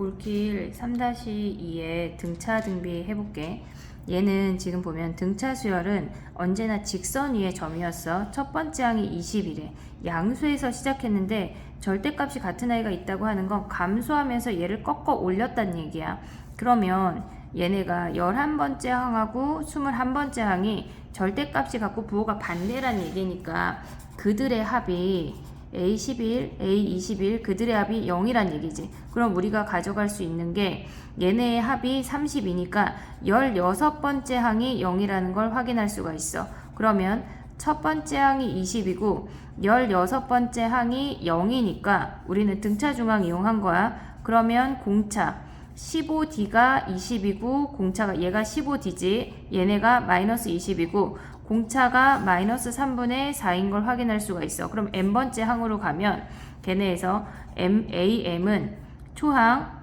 올킬 3-2에 등차 등비 해볼게. 얘는 지금 보면 등차 수열은 언제나 직선 위의 점이었어. 첫 번째 항이 20이래. 양수에서 시작했는데 절대값이 같은 아이가 있다고 하는 건 감소하면서 얘를 꺾어 올렸다는 얘기야. 그러면 얘네가 11번째 항하고 21번째 항이 절대값이 같고 부호가 반대라는 얘기니까 그들의 합이 A11, A21 그들의 합이 0이란 얘기지. 그럼 우리가 가져갈 수 있는 게 얘네의 합이 30이니까 16번째 항이 0이라는 걸 확인할 수가 있어. 그러면 첫 번째 항이 20이고 16번째 항이 0이니까 우리는 등차 중항 이용한 거야. 그러면 공차 15D가 20이고 공차가 얘가 15D지. 얘네가 마이너스 20이고 공차가 마이너스 3분의 4인 걸 확인할 수가 있어. 그럼 n번째 항으로 가면 걔네에서 AM은 초항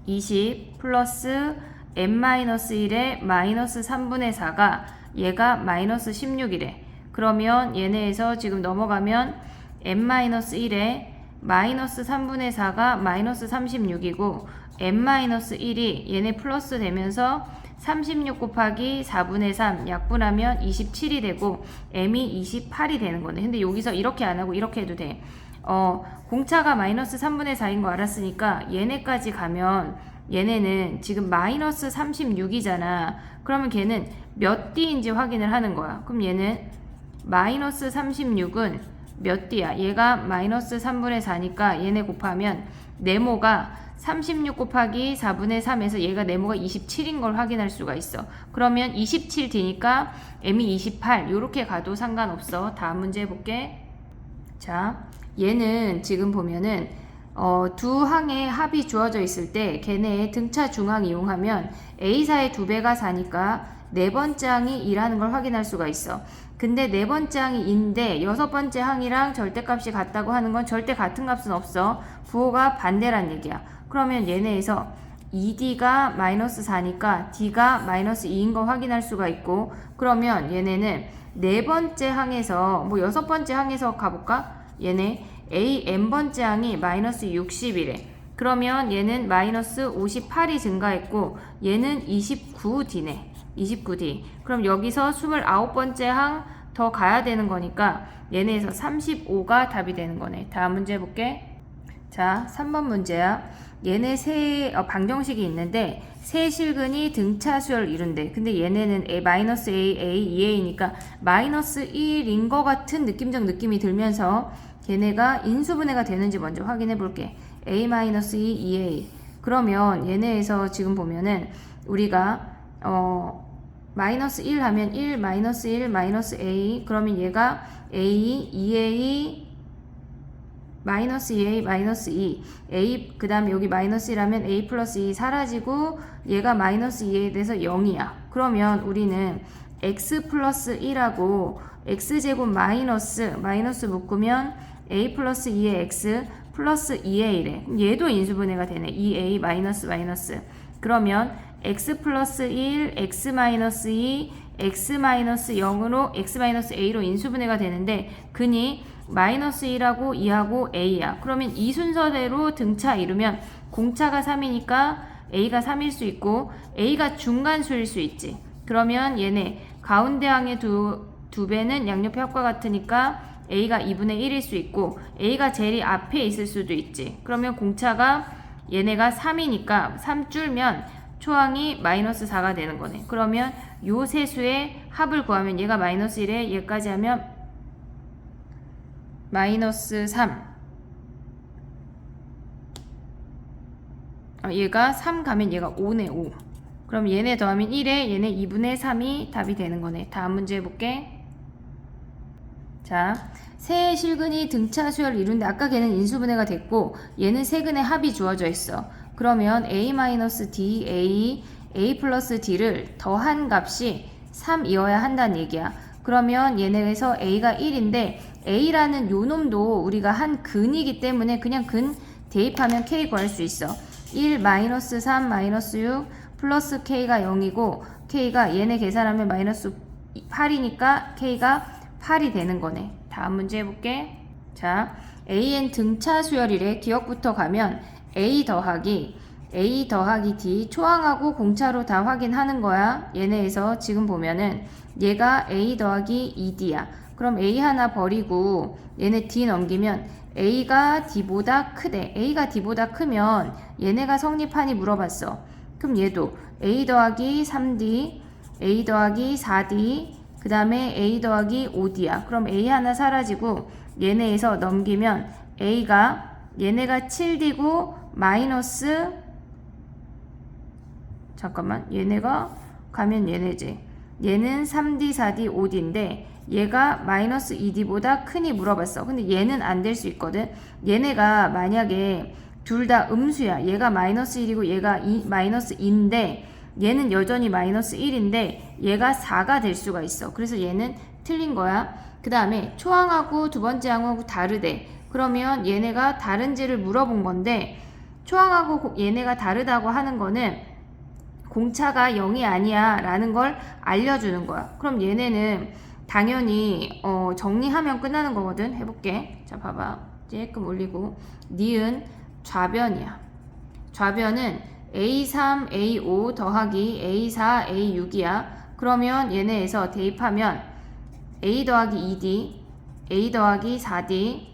20 플러스 n-1의 마이너스 3분의 4가 얘가 마이너스 16이래. 그러면 얘네에서 지금 넘어가면 n-1에 마이너스 3분의 4가 마이너스 36이고 n-1이 얘네 플러스 되면서 36 곱하기 4분의 3 약분하면 27이 되고 m이 28이 되는 거네. 근데 여기서 이렇게 안 하고 이렇게 해도 돼. 공차가 마이너스 3분의 4인 거 알았으니까 얘네까지 가면 얘네는 지금 마이너스 36이잖아. 그러면 걔는 몇 D인지 확인을 하는 거야. 그럼 얘는 마이너스 36은 몇 D야? 얘가 마이너스 3분의 4니까 얘네 곱하면 네모가 36 곱하기 4분의 3에서 얘가 네모가 27인 걸 확인할 수가 있어. 그러면 27D니까 m이 28 요렇게 가도 상관없어. 다음 문제 해볼게. 자, 얘는 지금 보면은 두 항의 합이 주어져 있을 때 걔네의 등차 중항 이용하면 A사의 2배가 4니까 네 번째 항이 2라는 걸 확인할 수가 있어. 근데 네 번째 항이 2인데 여섯 번째 항이랑 절대값이 같다고 하는 건 절대 같은 값은 없어. 부호가 반대란 얘기야. 그러면 얘네에서 2D가 마이너스 4니까 D가 마이너스 2인 거 확인할 수가 있고, 그러면 얘네는 네 번째 항에서 뭐 여섯 번째 항에서 가볼까? 얘네 n번째 항이 마이너스 60이래. 그러면 얘는 마이너스 58이 증가했고 얘는 29D네. 29D. 그럼 여기서 29번째 항 더 가야 되는 거니까 얘네에서 35가 답이 되는 거네. 다음 문제 해볼게. 자, 3번 문제야. 얘네 세 방정식이 있는데 세 실근이 등차 수열을 이룬대. 근데 얘네는 마이너스 A, A, 2A니까 마이너스 1인 것 같은 느낌적 느낌이 들면서 얘네가 인수분해가 되는지 먼저 확인해 볼게. A-2, 2A. 그러면 얘네에서 지금 보면은 우리가 마이너스 1 하면 1, 마이너스 1, 마이너스 A. 그러면 얘가 A, 2A, 마이너스 2A, 마이너스 2. A, 그 다음에 여기 마이너스 1 하면 A 플러스 2 사라지고 얘가 마이너스 2A에 대해서 0이야. 그러면 우리는 X 플러스 1하고 X제곱 마이너스 묶으면 A 플러스 2의 X 플러스 2A래. 얘도 인수분해가 되네. 2A 마이너스 마이너스. 그러면 X 플러스 1, X 마이너스 2, X 마이너스 0으로 X 마이너스 A로 인수분해가 되는데 근이 마이너스 1하고 2하고 A야. 그러면 이 순서대로 등차 이루면 공차가 3이니까 A가 3일 수 있고 A가 중간수일 수 있지. 그러면 얘네 가운데 항의 두 배는 양옆의 합과 같으니까 A가 2분의 1일 수 있고 A가 제일 앞에 있을 수도 있지. 그러면 공차가 얘네가 3이니까 3 줄면 초항이 마이너스 4가 되는 거네. 그러면 요 세 수의 합을 구하면 얘가 마이너스 1에 얘까지 하면 마이너스 3. 얘가 3 가면 얘가 5네. 5. 그럼 얘네 더하면 1에 얘네 2분의 3이 답이 되는 거네. 다음 문제 해볼게. 자, 세 실근이 등차 수열을 이룬데 아까 걔는 인수분해가 됐고 얘는 세 근의 합이 주어져 있어. 그러면 A-D, A 플러스 D를 더한 값이 3이어야 한다는 얘기야. 그러면 얘네에서 A가 1인데 A라는 요 놈도 우리가 한 근이기 때문에 그냥 근 대입하면 K 구할 수 있어. 1 마이너스 3 마이너스 6 플러스 K가 0이고 K가 얘네 계산하면 마이너스 8이니까 K가 8이 되는 거네. 다음 문제 해볼게. 자, AN 등차 수열이래. 기억부터 가면 A 더하기 D 초항하고 공차로 다 확인하는 거야. 얘네에서 지금 보면은 얘가 A 더하기 2D야. 그럼 A 하나 버리고 얘네 D 넘기면 A가 D보다 크대. A가 D보다 크면 얘네가 성립하니 물어봤어. 그럼 얘도 A 더하기 3D, A 더하기 4D, 그 다음에 A 더하기 5D야. 그럼 A 하나 사라지고 얘네에서 넘기면 A가 얘네가 7D고 마이너스 잠깐만 얘네가 가면 얘네지. 얘는 3D, 4D, 5D인데 얘가 마이너스 2D보다 크니 물어봤어. 근데 얘는 안 될 수 있거든. 얘네가 만약에 둘 다 음수야. 얘가 마이너스 1이고 얘가 마이너스 2인데 얘는 여전히 마이너스 1인데 얘가 4가 될 수가 있어. 그래서 얘는 틀린 거야. 그 다음에 초항하고 두 번째 항하고 다르대. 그러면 얘네가 다른지를 물어본 건데 초항하고 얘네가 다르다고 하는 거는 공차가 0이 아니야 라는 걸 알려주는 거야. 그럼 얘네는 당연히 정리하면 끝나는 거거든. 해볼게. 자 봐봐. 조금 올리고 니은 좌변이야. 좌변은 A3, A5 더하기 A4, A6이야. 그러면 얘네에서 대입하면 A 더하기 2D, A 더하기 4D,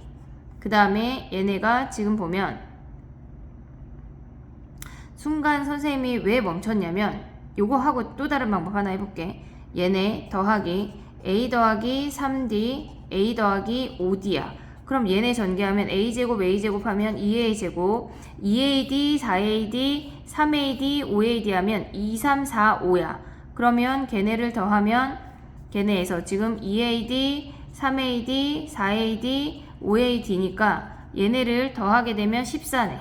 그 다음에 얘네가 지금 보면 순간 선생님이 왜 멈췄냐면 요거 하고 또 다른 방법 하나 해볼게. 얘네 더하기 A 더하기 3D, A 더하기 5D야. 그럼 얘네 전개하면 A제곱, A제곱 하면 2A제곱, 2AD, 4AD, 3AD, 5AD 하면 2, 3, 4, 5야. 그러면 걔네를 더하면 걔네에서 지금 2AD, 3AD, 4AD, 5AD니까 얘네를 더하게 되면 14네.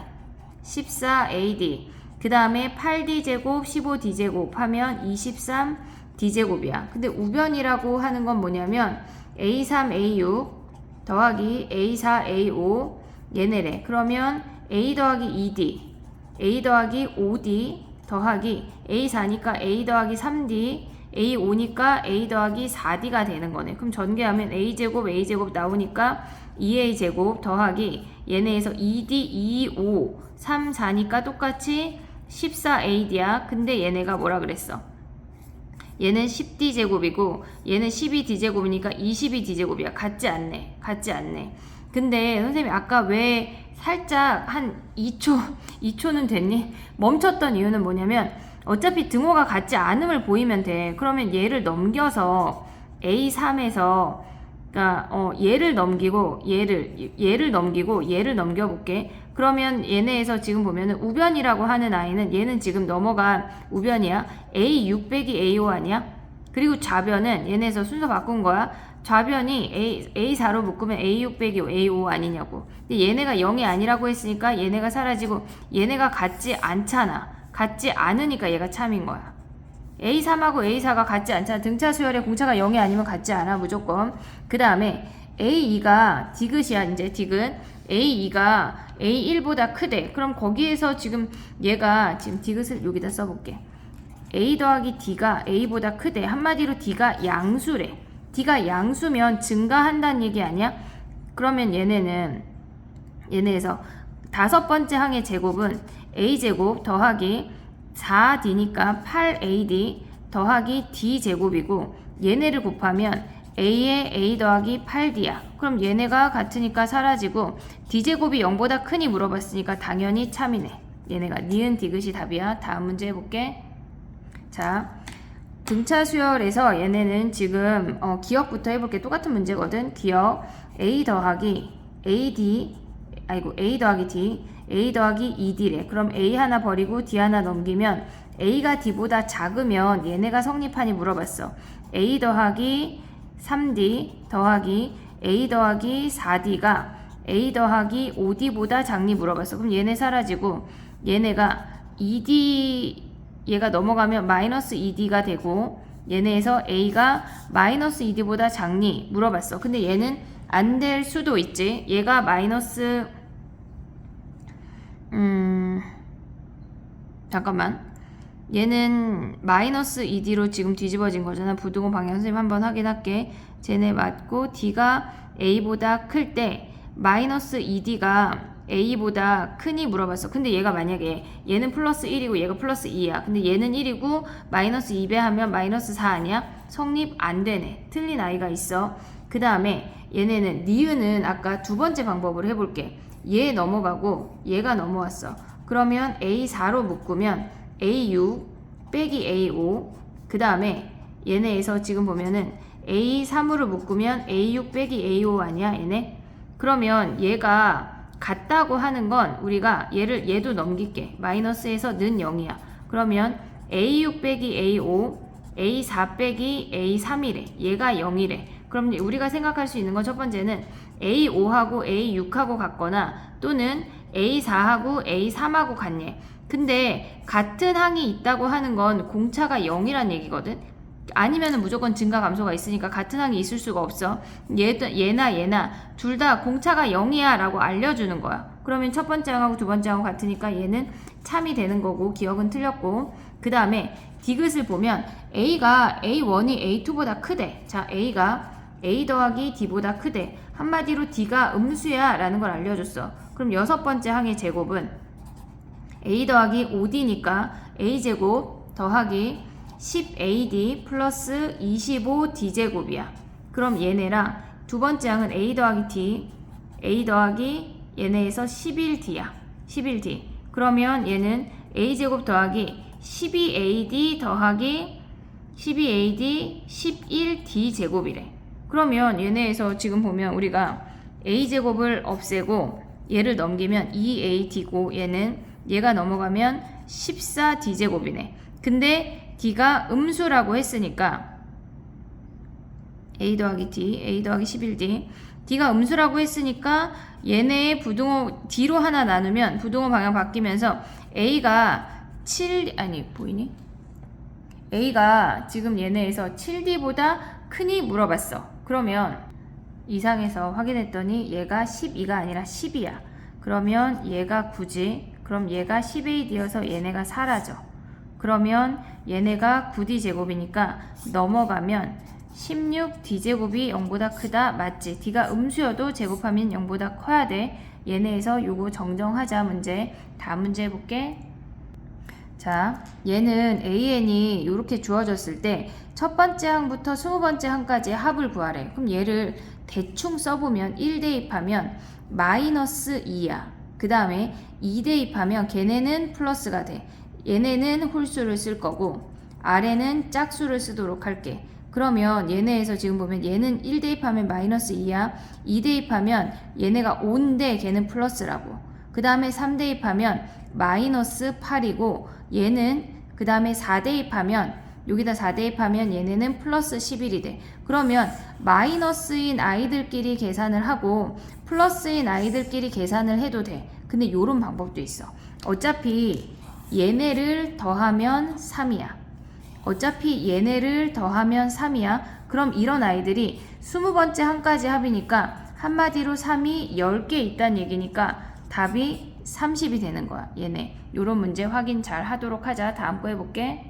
14AD. 그 다음에 8D제곱, 15D제곱 하면 23D제곱이야. 근데 우변이라고 하는 건 뭐냐면 A3, A6 더하기 A4, A5 얘네래. 그러면 A 더하기 2D, A 더하기 5D 더하기 A4니까 A 더하기 3D, A5니까 A 더하기 4D가 되는 거네. 그럼 전개하면 A제곱, A제곱 나오니까 2A제곱 더하기 얘네에서 2D, 2, 5, 3, 4니까 똑같이 14AD야. 근데 얘네가 뭐라 그랬어? 얘는 10D제곱이고 얘는 12D제곱이니까 22D제곱이야. 같지 않네. 같지 않네. 근데 선생님이 아까 왜 살짝 한 2초는 됐니? 멈췄던 이유는 뭐냐면 어차피 등호가 같지 않음을 보이면 돼. 그러면 얘를 넘겨서 A3에서 그러니까 얘를 넘기고 얘를 넘기고 얘를 넘겨볼게. 그러면 얘네에서 지금 보면은 우변이라고 하는 아이는 얘는 지금 넘어간 우변이야. A6 빼기 A5 아니야? 그리고 좌변은 얘네에서 순서 바꾼 거야. 좌변이 A4로 묶으면 A6 빼기 A5 아니냐고. 근데 얘네가 0이 아니라고 했으니까 얘네가 사라지고 얘네가 같지 않잖아. 같지 않으니까 얘가 참인 거야. A3하고 A4가 같지 않잖아. 등차 수열의 공차가 0이 아니면 같지 않아. 무조건. 그 다음에 A2가 디귿이야. 이제 디귿. A2가 A1보다 크대. 그럼 거기에서 지금 얘가 지금 디귿을 여기다 써볼게. A 더하기 D가 A보다 크대. 한마디로 D가 양수래. D가 양수면 증가한다는 얘기 아니야? 그러면 얘네에서 다섯 번째 항의 제곱은 A제곱 더하기 4D니까 8AD 더하기 D제곱이고 얘네를 곱하면 A에 A 더하기 8D야. 그럼 얘네가 같으니까 사라지고 D제곱이 0보다 크니 물어봤으니까 당연히 참이네. 얘네가 니은 디귿이 답이야. 다음 문제 해볼게. 자, 등차 수열에서 얘네는 지금 기억부터 해볼게. 똑같은 문제거든. 기억 A 더하기 A 더하기 D, A 더하기 2D래. 그럼 A 하나 버리고 D 하나 넘기면 A가 D보다 작으면 얘네가 성립하니 물어봤어. A 더하기 3D 더하기 A 더하기 4D가 A 더하기 5D보다 작니 물어봤어. 그럼 얘네 사라지고 얘네가 2D 얘가 넘어가면 마이너스 2D가 되고 얘네에서 A가 마이너스 2D보다 작니 물어봤어. 근데 얘는 안 될 수도 있지. 얘가 마이너스 잠깐만. 얘는 마이너스 2D로 지금 뒤집어진 거잖아. 부등호 방향 선생님 한번 확인할게. 쟤네 맞고 D가 A보다 클 때 마이너스 2D가 A보다 크니 물어봤어. 근데 얘가 만약에 얘는 플러스 1이고 얘가 플러스 2야. 근데 얘는 1이고 마이너스 2배 하면 마이너스 4 아니야? 성립 안 되네. 틀린 아이가 있어. 그 다음에 얘네는 니은은 아까 두 번째 방법으로 해볼게. 얘 넘어가고 얘가 넘어왔어. 그러면 A4로 묶으면 A6 빼기 A5 그 다음에 얘네에서 지금 보면은 A3으로 묶으면 A6 빼기 A5 아니야 얘네? 그러면 얘가 같다고 하는 건 우리가 얘도 넘길게. 마이너스에서 는 0이야. 그러면 A6 빼기 A5 A4 빼기 A3이래. 얘가 0이래. 그럼 우리가 생각할 수 있는 건 첫 번째는 A5하고 A6하고 같거나 또는 A4하고 A3하고 같네. 근데 같은 항이 있다고 하는 건 공차가 0이란 얘기거든. 아니면은 무조건 증가 감소가 있으니까 같은 항이 있을 수가 없어. 얘나 둘 다 공차가 0이야 라고 알려주는 거야. 그러면 첫 번째 항하고 두 번째 항하고 같으니까 얘는 참이 되는 거고 기억은 틀렸고 그 다음에 디귿을 보면 A가 A1이 A2보다 크대. 자 A가 A 더하기 D보다 크대. 한마디로 D가 음수야 라는 걸 알려줬어. 그럼 여섯 번째 항의 제곱은 A 더하기 5D니까 A제곱 더하기 10AD 플러스 25D제곱이야. 그럼 얘네랑 두 번째 항은 A 더하기 D, A 더하기 얘네에서 11D야. 11D. 그러면 얘는 A제곱 더하기 12AD 더하기 12AD 11D제곱이래. 그러면 얘네에서 지금 보면 우리가 A제곱을 없애고 얘를 넘기면 2AD고 얘가 넘어가면 14D제곱이네. 근데 D가 음수라고 했으니까 A 더하기 D, A 더하기 11D D가 음수라고 했으니까 얘네의 부등호 D로 하나 나누면 부등호 방향 바뀌면서 A가 7, 아니 보이니? A가 지금 얘네에서 7D보다 크니 물어봤어. 그러면 이상에서 확인했더니 얘가 12가 아니라 10이야. 그러면 얘가 9지. 그럼 얘가 10AD여서 얘네가 사라져. 그러면 얘네가 9D 제곱이니까 넘어가면 16D제곱이 0보다 크다. 맞지? D가 음수여도 제곱하면 0보다 커야 돼. 얘네에서 요거 정정하자 문제. 다음 문제 해볼게. 자, 얘는 AN이 이렇게 주어졌을 때 첫 번째 항부터 20번째 항까지의 합을 구하래. 그럼 얘를 대충 써보면 1 대입하면 마이너스 2야. 그 다음에 2 대입하면 걔네는 플러스가 돼. 얘네는 홀수를 쓸 거고 아래는 짝수를 쓰도록 할게. 그러면 얘네에서 지금 보면 얘는 1 대입하면 마이너스 2야. 2 대입하면 얘네가 5인데 걔는 플러스라고. 그 다음에 3 대입하면 마이너스 8이고 얘는 그 다음에 4 대입하면 여기다 4 대입하면 얘네는 플러스 11이 돼. 그러면 마이너스인 아이들끼리 계산을 하고 플러스인 아이들끼리 계산을 해도 돼. 근데 요런 방법도 있어. 어차피 얘네를 더하면 3이야. 어차피 얘네를 더하면 3이야. 그럼 이런 아이들이 20번째 항까지 합이니까 한마디로 3이 10개 있다는 얘기니까 답이 30이 되는 거야. 얘네. 요런 문제 확인 잘 하도록 하자. 다음 거 해볼게.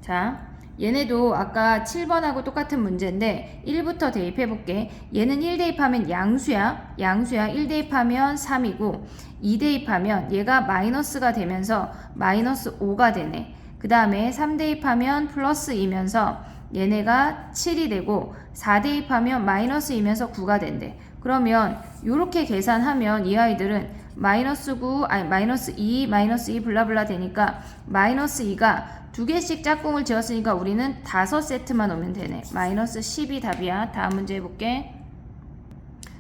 자, 얘네도 아까 7번하고 똑같은 문제인데 1부터 대입해볼게. 얘는 1 대입하면 양수야. 1 대입하면 3이고 2 대입하면 얘가 마이너스가 되면서 마이너스 5가 되네. 그 다음에 3 대입하면 플러스 2면서 얘네가 7이 되고 4 대입하면 마이너스 2면서 9가 된대. 그러면 이렇게 계산하면 이 아이들은 마이너스 9, 아니 마이너스 2, 마이너스 2 블라블라 되니까 마이너스 2가 두 개씩 짝꿍을 지었으니까 우리는 5세트만 오면 되네. 마이너스 10이 답이야. 다음 문제 해볼게.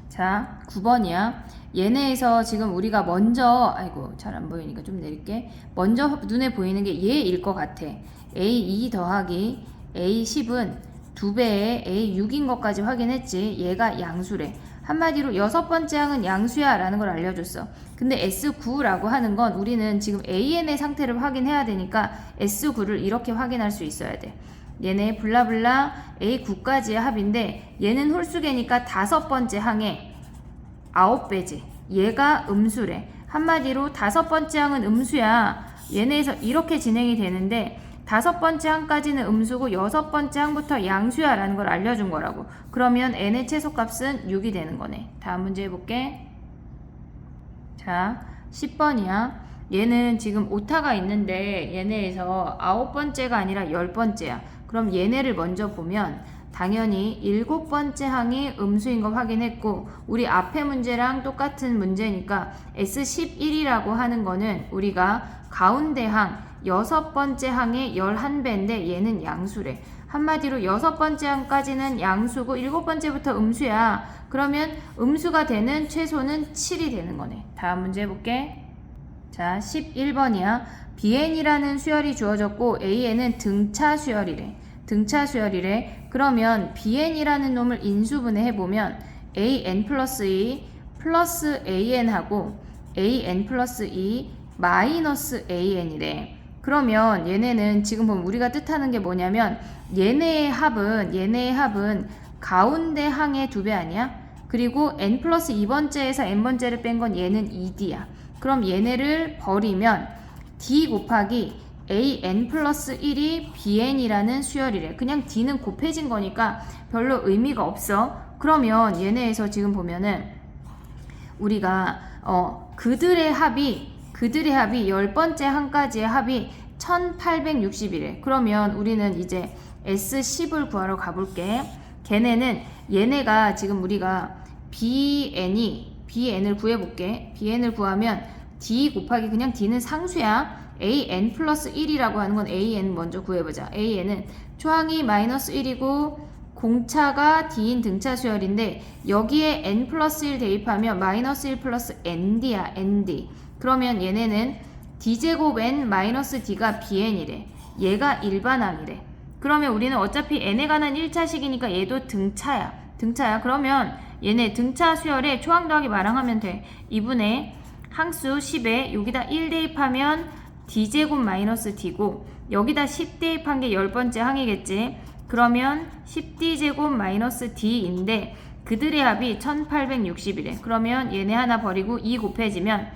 자, 9번이야. 얘네에서 지금 우리가 먼저, 아이고 잘 안 보이니까 좀 내릴게. 먼저 눈에 보이는 게 얘일 것 같아. A2 더하기 A10은 2배의 A6인 것까지 확인했지. 얘가 양수래. 한마디로 여섯 번째 항은 양수야 라는 걸 알려줬어. 근데 S9라고 하는 건 우리는 지금 AN의 상태를 확인해야 되니까 S9를 이렇게 확인할 수 있어야 돼. 얘네 블라블라 A9까지의 합인데 얘는 홀수계니까 다섯 번째 항에 9배지. 얘가 음수래. 한마디로 다섯 번째 항은 음수야. 얘네에서 이렇게 진행이 되는데 다섯 번째 항까지는 음수고 여섯 번째 항부터 양수야 라는 걸 알려준 거라고. 그러면 n의 최소값은 6이 되는 거네. 다음 문제 해볼게. 자, 10번이야. 얘는 지금 오타가 있는데 얘네에서 9번째가 아니라 10번째야. 그럼 얘네를 먼저 보면 당연히 7번째 항이 음수인 거 확인했고, 우리 앞에 문제랑 똑같은 문제니까 S11이라고 하는 거는 우리가 가운데 항 6번째 항의 11배인데 얘는 양수래. 한마디로 6번째 항까지는 양수고 7번째부터 음수야. 그러면 음수가 되는 최소는 7이 되는 거네. 다음 문제 해볼게. 자, 11번이야. BN이라는 수열이 주어졌고 AN은 등차 수열이래. 등차 수열이래. 그러면 BN이라는 놈을 인수분해 해보면 AN 플러스 2 플러스 AN하고 AN 플러스 2 마이너스 AN이래. 그러면 얘네는 지금 보면 우리가 뜻하는 게 뭐냐면 얘네의 합은 가운데 항의 2배 아니야? 그리고 n 플러스 2번째에서 n번째를 뺀 건 얘는 2d야. 그럼 얘네를 버리면 d 곱하기 an 플러스 1이 bn이라는 수열이래. 그냥 d는 곱해진 거니까 별로 의미가 없어. 그러면 얘네에서 지금 보면은 우리가 그들의 합이 10번째 항까지의 합이 1860이래. 그러면 우리는 이제 S10을 구하러 가볼게. 얘네가 지금 우리가 BN을 구해볼게. BN을 구하면 D 곱하기 그냥 D는 상수야. AN 플러스 1이라고 하는 건 AN 먼저 구해보자. AN은 초항이 마이너스 1이고 공차가 D인 등차 수열인데 여기에 N 플러스 1 대입하면 마이너스 1 플러스 ND야. ND. 그러면 얘네는 D제곱 N 마이너스 D가 BN이래. 얘가 일반항이래. 그러면 우리는 어차피 n에 관한 1차식이니까 얘도 등차야. 그러면 얘네 등차 수열에 초항 더하기 마랑하면 돼. 2분의 항수 10에 여기다 1 대입하면 d제곱 마이너스 d고 여기다 10 대입한 게 10번째 항이겠지. 그러면 10d제곱 마이너스 d인데 그들의 합이 1860이래. 그러면 얘네 하나 버리고 2 곱해지면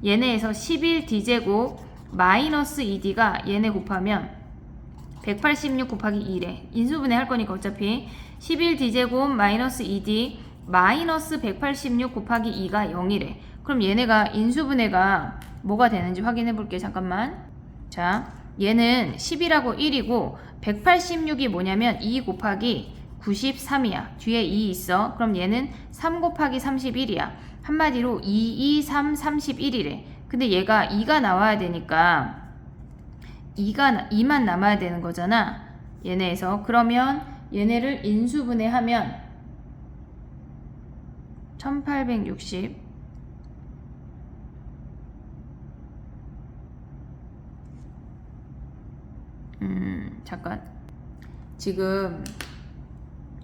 얘네에서 11d제곱 마이너스 2d가 얘네 곱하면 186 곱하기 2래. 인수분해 할 거니까 어차피 11d제곱 마이너스 2d 마이너스 186 곱하기 2가 0이래. 그럼 얘네가 인수분해가 뭐가 되는지 확인해 볼게. 잠깐만. 자, 얘는 10이라고 1이고 186이 뭐냐면 2 곱하기 93이야. 뒤에 2 있어. 그럼 얘는 3 곱하기 31이야. 한마디로 2, 2, 3, 31이래. 근데 얘가 2가 나와야 되니까 2만 남아야 되는 거잖아. 얘네에서. 그러면 얘네를 인수분해하면 1860 잠깐. 지금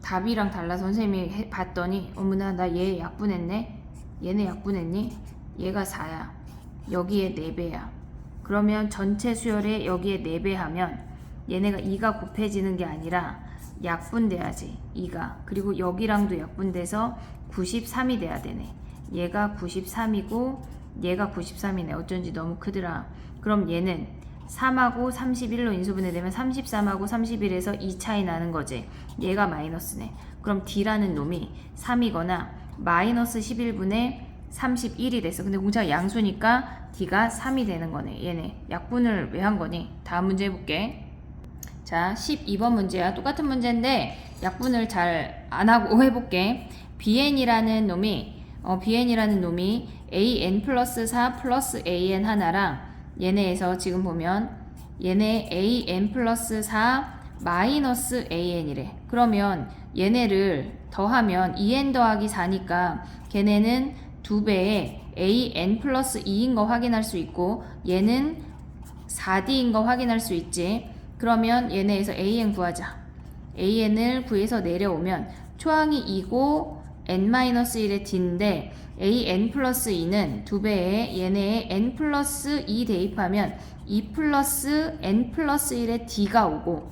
답이랑 달라. 선생님이 봤더니 어머나 나 얘 약분했네. 얘네 약분했니? 얘가 4야. 여기에 4배야. 그러면 전체 수열에 여기에 4배 하면 얘네가 2가 곱해지는 게 아니라 약분돼야지. 2가. 그리고 여기랑도 약분돼서 93이 돼야 되네. 얘가 93이고 얘가 93이네. 어쩐지 너무 크더라. 그럼 얘는 3하고 31로 인수분해되면 33하고 31에서 2 차이 나는 거지. 얘가 마이너스네. 그럼 D라는 놈이 3이거나 마이너스 11분의 31이 됐어. 근데 공차가 양수니까 D가 3이 되는 거네. 얘네 약분을 왜 한 거니? 다음 문제 해볼게. 자, 12번 문제야. 똑같은 문제인데 약분을 잘 안 하고 해볼게. BN이라는 놈이 AN 플러스 4 플러스 AN 하나랑 얘네에서 지금 보면 얘네 AN 플러스 4 마이너스 AN이래. 그러면 얘네를 더하면 2N 더하기 4니까 걔네는 2배에 AN 플러스 2인 거 확인할 수 있고 얘는 4D인 거 확인할 수 있지. 그러면 얘네에서 AN 구하자. AN을 구해서 내려오면 초항이 2고 N-1의 D인데 AN 플러스 2는 2배에 얘네에 N 플러스 2 대입하면 2 플러스 N 플러스 1의 D가 오고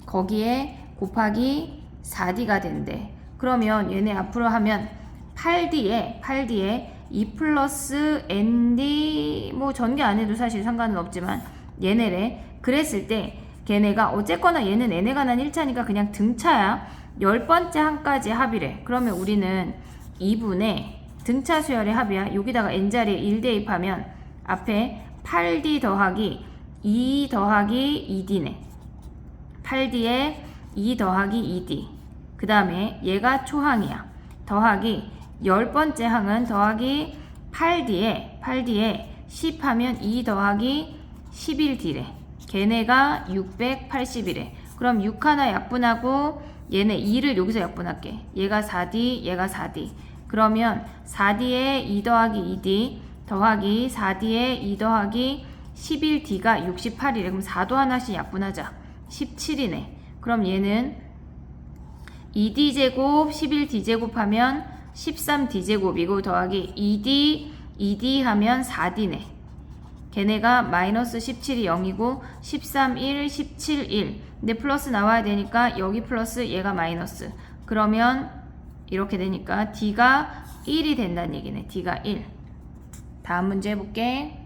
거기에 곱하기 4D가 된대. 그러면 얘네 앞으로 하면 8D에 2 플러스 ND 뭐 전개 안 해도 사실 상관은 없지만 얘네래. 그랬을 때 걔네가 어쨌거나 얘는 n에 관한 1차니까 그냥 등차야. 10번째 항까지 합이래. 그러면 우리는 2분의 등차 수열의 합이야. 여기다가 n자리에 1 대입하면 앞에 8d 더하기 2 더하기 2d네. 8d에 2 더하기 2d. 그 다음에 얘가 초항이야. 더하기 10번째 항은 더하기 8d에 10 하면 2 더하기 11d래. 걔네가 681에. 그럼 6 하나 약분하고 얘네 2를 여기서 약분할게. 얘가 4d, 얘가 4d. 그러면 4d에 2 더하기 2d 더하기 4d에 2 더하기 11d가 68이래. 그럼 4도 하나씩 약분하자. 17이네. 그럼 얘는 2d제곱 11d제곱 하면 13d제곱이고 더하기 2d 하면 4d네. 걔네가 마이너스 17이 0이고 13, 1, 17, 1. 근데 플러스 나와야 되니까 여기 플러스 얘가 마이너스. 그러면 이렇게 되니까 d가 1이 된다는 얘기네. d가 1. 다음 문제 해볼게.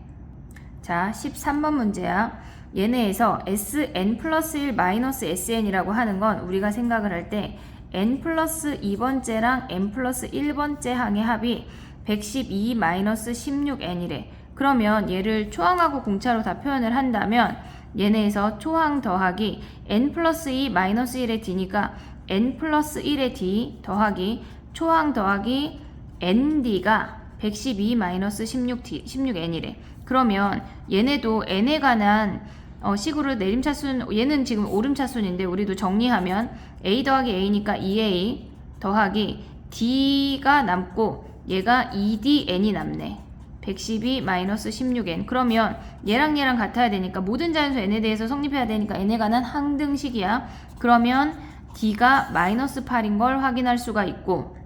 자, 13번 문제야. 얘네에서 sn 플러스 1 마이너스 sn이라고 하는 건 우리가 생각을 할 때 n 플러스 2번째랑 n 플러스 1번째 항의 합이 112 마이너스 16n이래. 그러면 얘를 초항하고 공차로 다 표현을 한다면 얘네에서 초항 더하기 n 플러스 2 마이너스 1의 d니까 n 플러스 1의 d 더하기 초항 더하기 nd가 112 마이너스 16n이래. 그러면 얘네도 n에 관한 식으로 내림차순, 얘는 지금 오름차순인데 우리도 정리하면 a 더하기 a니까 2a 더하기 d가 남고 얘가 2dn이 남네. 112 마이너스 16n. 그러면 얘랑 얘랑 같아야 되니까 모든 자연수 n에 대해서 성립해야 되니까 n에 관한 항등식이야. 그러면 d가 마이너스 8인 걸 확인할 수가 있고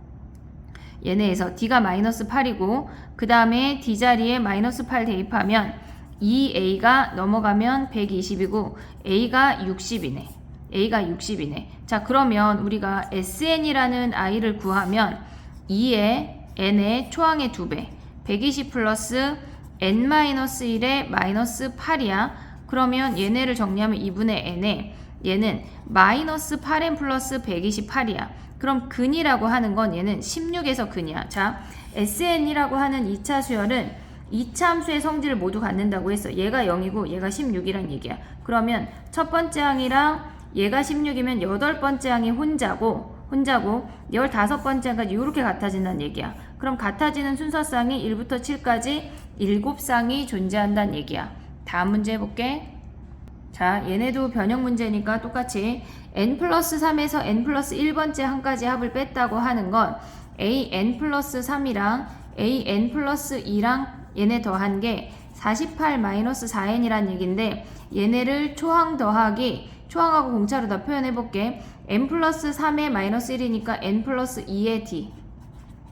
얘네에서 d가 마이너스 8이고 그 다음에 d 자리에 마이너스 8 대입하면 2a가 넘어가면 120이고 a가 60이네. a가 60이네. 자, 그러면 우리가 sn이라는 i를 구하면 2의 n의 초항의 2배 120 플러스 n-1의 마이너스 8이야. 그러면 얘네를 정리하면 2분의 n에 얘는 마이너스 8n 플러스 128이야. 그럼 근이라고 하는 건 얘는 16에서 근이야. 자, sn이라고 하는 2차 수열은 2차 함수의 성질을 모두 갖는다고 했어. 얘가 0이고 얘가 16이란 얘기야. 그러면 첫 번째 항이랑 얘가 16이면 8번째 항이 혼자고 15번째 항까지 이렇게 같아진다는 얘기야. 그럼 같아지는 순서쌍이 1부터 7까지 7쌍이 존재한다는 얘기야. 다음 문제 해볼게. 자, 얘네도 변형 문제니까 똑같이 n 플러스 3에서 n 플러스 1번째 항까지 합을 뺐다고 하는 건 an 플러스 3이랑 an 플러스 2랑 얘네 더한 게 48 마이너스 4n이란 얘긴데 얘네를 초항 더하기 초항하고 공차로 다 표현해볼게. n 플러스 3의 마이너스 1이니까 n 플러스 2의 d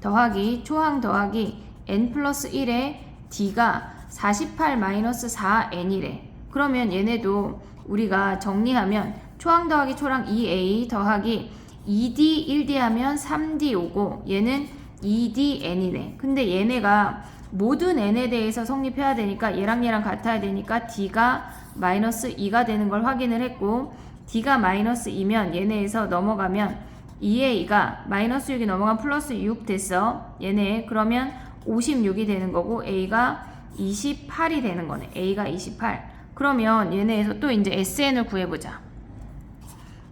더하기 초항 더하기 n 플러스 1의 d가 48 마이너스 4n이래. 그러면 얘네도 우리가 정리하면 초항 더하기 초랑 2a 더하기 2d 1d 하면 3d 오고 얘는 2dn이네. 근데 얘네가 모든 n에 대해서 성립해야 되니까 얘랑 얘랑 같아야 되니까 d가 마이너스 2가 되는 걸 확인을 했고 d가 마이너스 2면 얘네에서 넘어가면 2a가 마이너스 6이 넘어가면 플러스 6 됐어. 얘네 그러면 56이 되는 거고 a가 28이 되는 거네. a가 28. 그러면 얘네에서 또 이제 sn을 구해보자.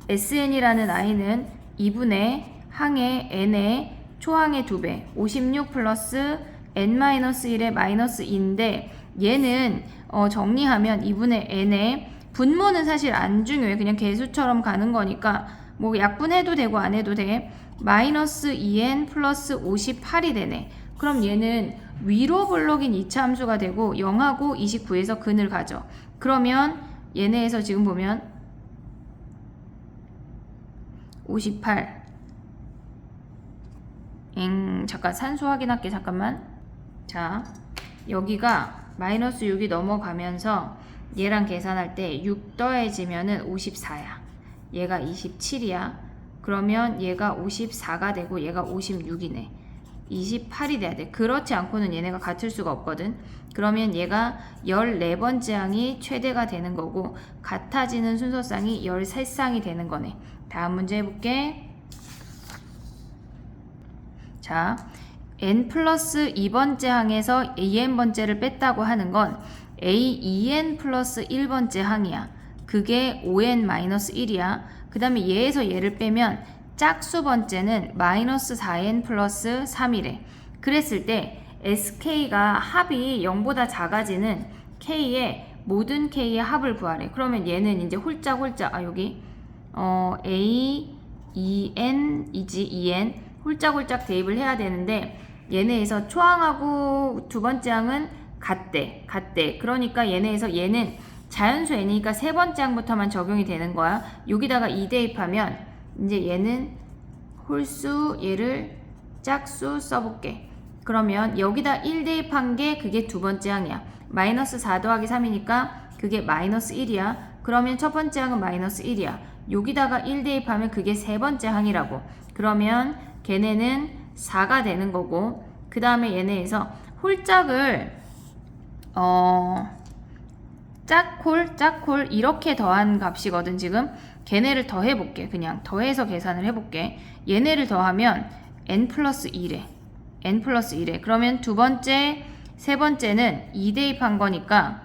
sn이라는 i는 2분의 항의 n의 초항의 2배 56 플러스 n-1의 마이너스 2인데 얘는 정리하면 2분의 n의 분모는 사실 안 중요해. 그냥 개수처럼 가는 거니까 뭐 약분해도 되고 안 해도 돼. 마이너스 2n 플러스 58이 되네. 그럼 얘는 위로 블록인 2차 함수가 되고 0하고 29에서 근을 가져. 그러면 얘네에서 지금 보면 58 잠깐 산수 확인할게. 잠깐만. 자, 여기가 마이너스 6이 넘어가면서 얘랑 계산할 때 6 더해지면은 54야. 얘가 27이야. 그러면 얘가 54가 되고 얘가 56이네. 28이 돼야 돼. 그렇지 않고는 얘네가 같을 수가 없거든. 그러면 얘가 14번째 항이 최대가 되는 거고 같아지는 순서쌍이 13쌍이 되는 거네. 다음 문제 해볼게. 자, n 플러스 2번째 항에서 an번째를 뺐다고 하는 건 a2n 플러스 1번째 항이야. 그게 5n-1이야. 그 다음에 얘에서 얘를 빼면 짝수 번째는 마이너스 4n 플러스 3이래. 그랬을 때 sk가 합이 0보다 작아지는 k의 모든 k의 합을 구하래. 그러면 얘는 이제 홀짝홀짝 여기 a, 2n 이지 2n 홀짝홀짝 대입을 해야 되는데 얘네에서 초항하고 두 번째 항은 같대. 그러니까 얘네에서 얘는 자연수 n이니까 세 번째 항부터만 적용이 되는 거야. 여기다가 2 대입하면 이제 얘는 홀수, 얘를 짝수 써볼게. 그러면 여기다 1 대입한 게 그게 두 번째 항이야. 마이너스 4 더하기 3이니까 그게 마이너스 1이야. 그러면 첫 번째 항은 마이너스 1이야. 여기다가 1 대입하면 그게 세 번째 항이라고. 그러면 걔네는 4가 되는 거고, 그 다음에 얘네에서 홀짝을 짝콜 이렇게 더한 값이거든. 지금 걔네를 더해볼게. 그냥 더해서 계산을 해볼게. 얘네를 더하면 n 플러스 1에 그러면 두 번째, 세 번째는 2 대입한 거니까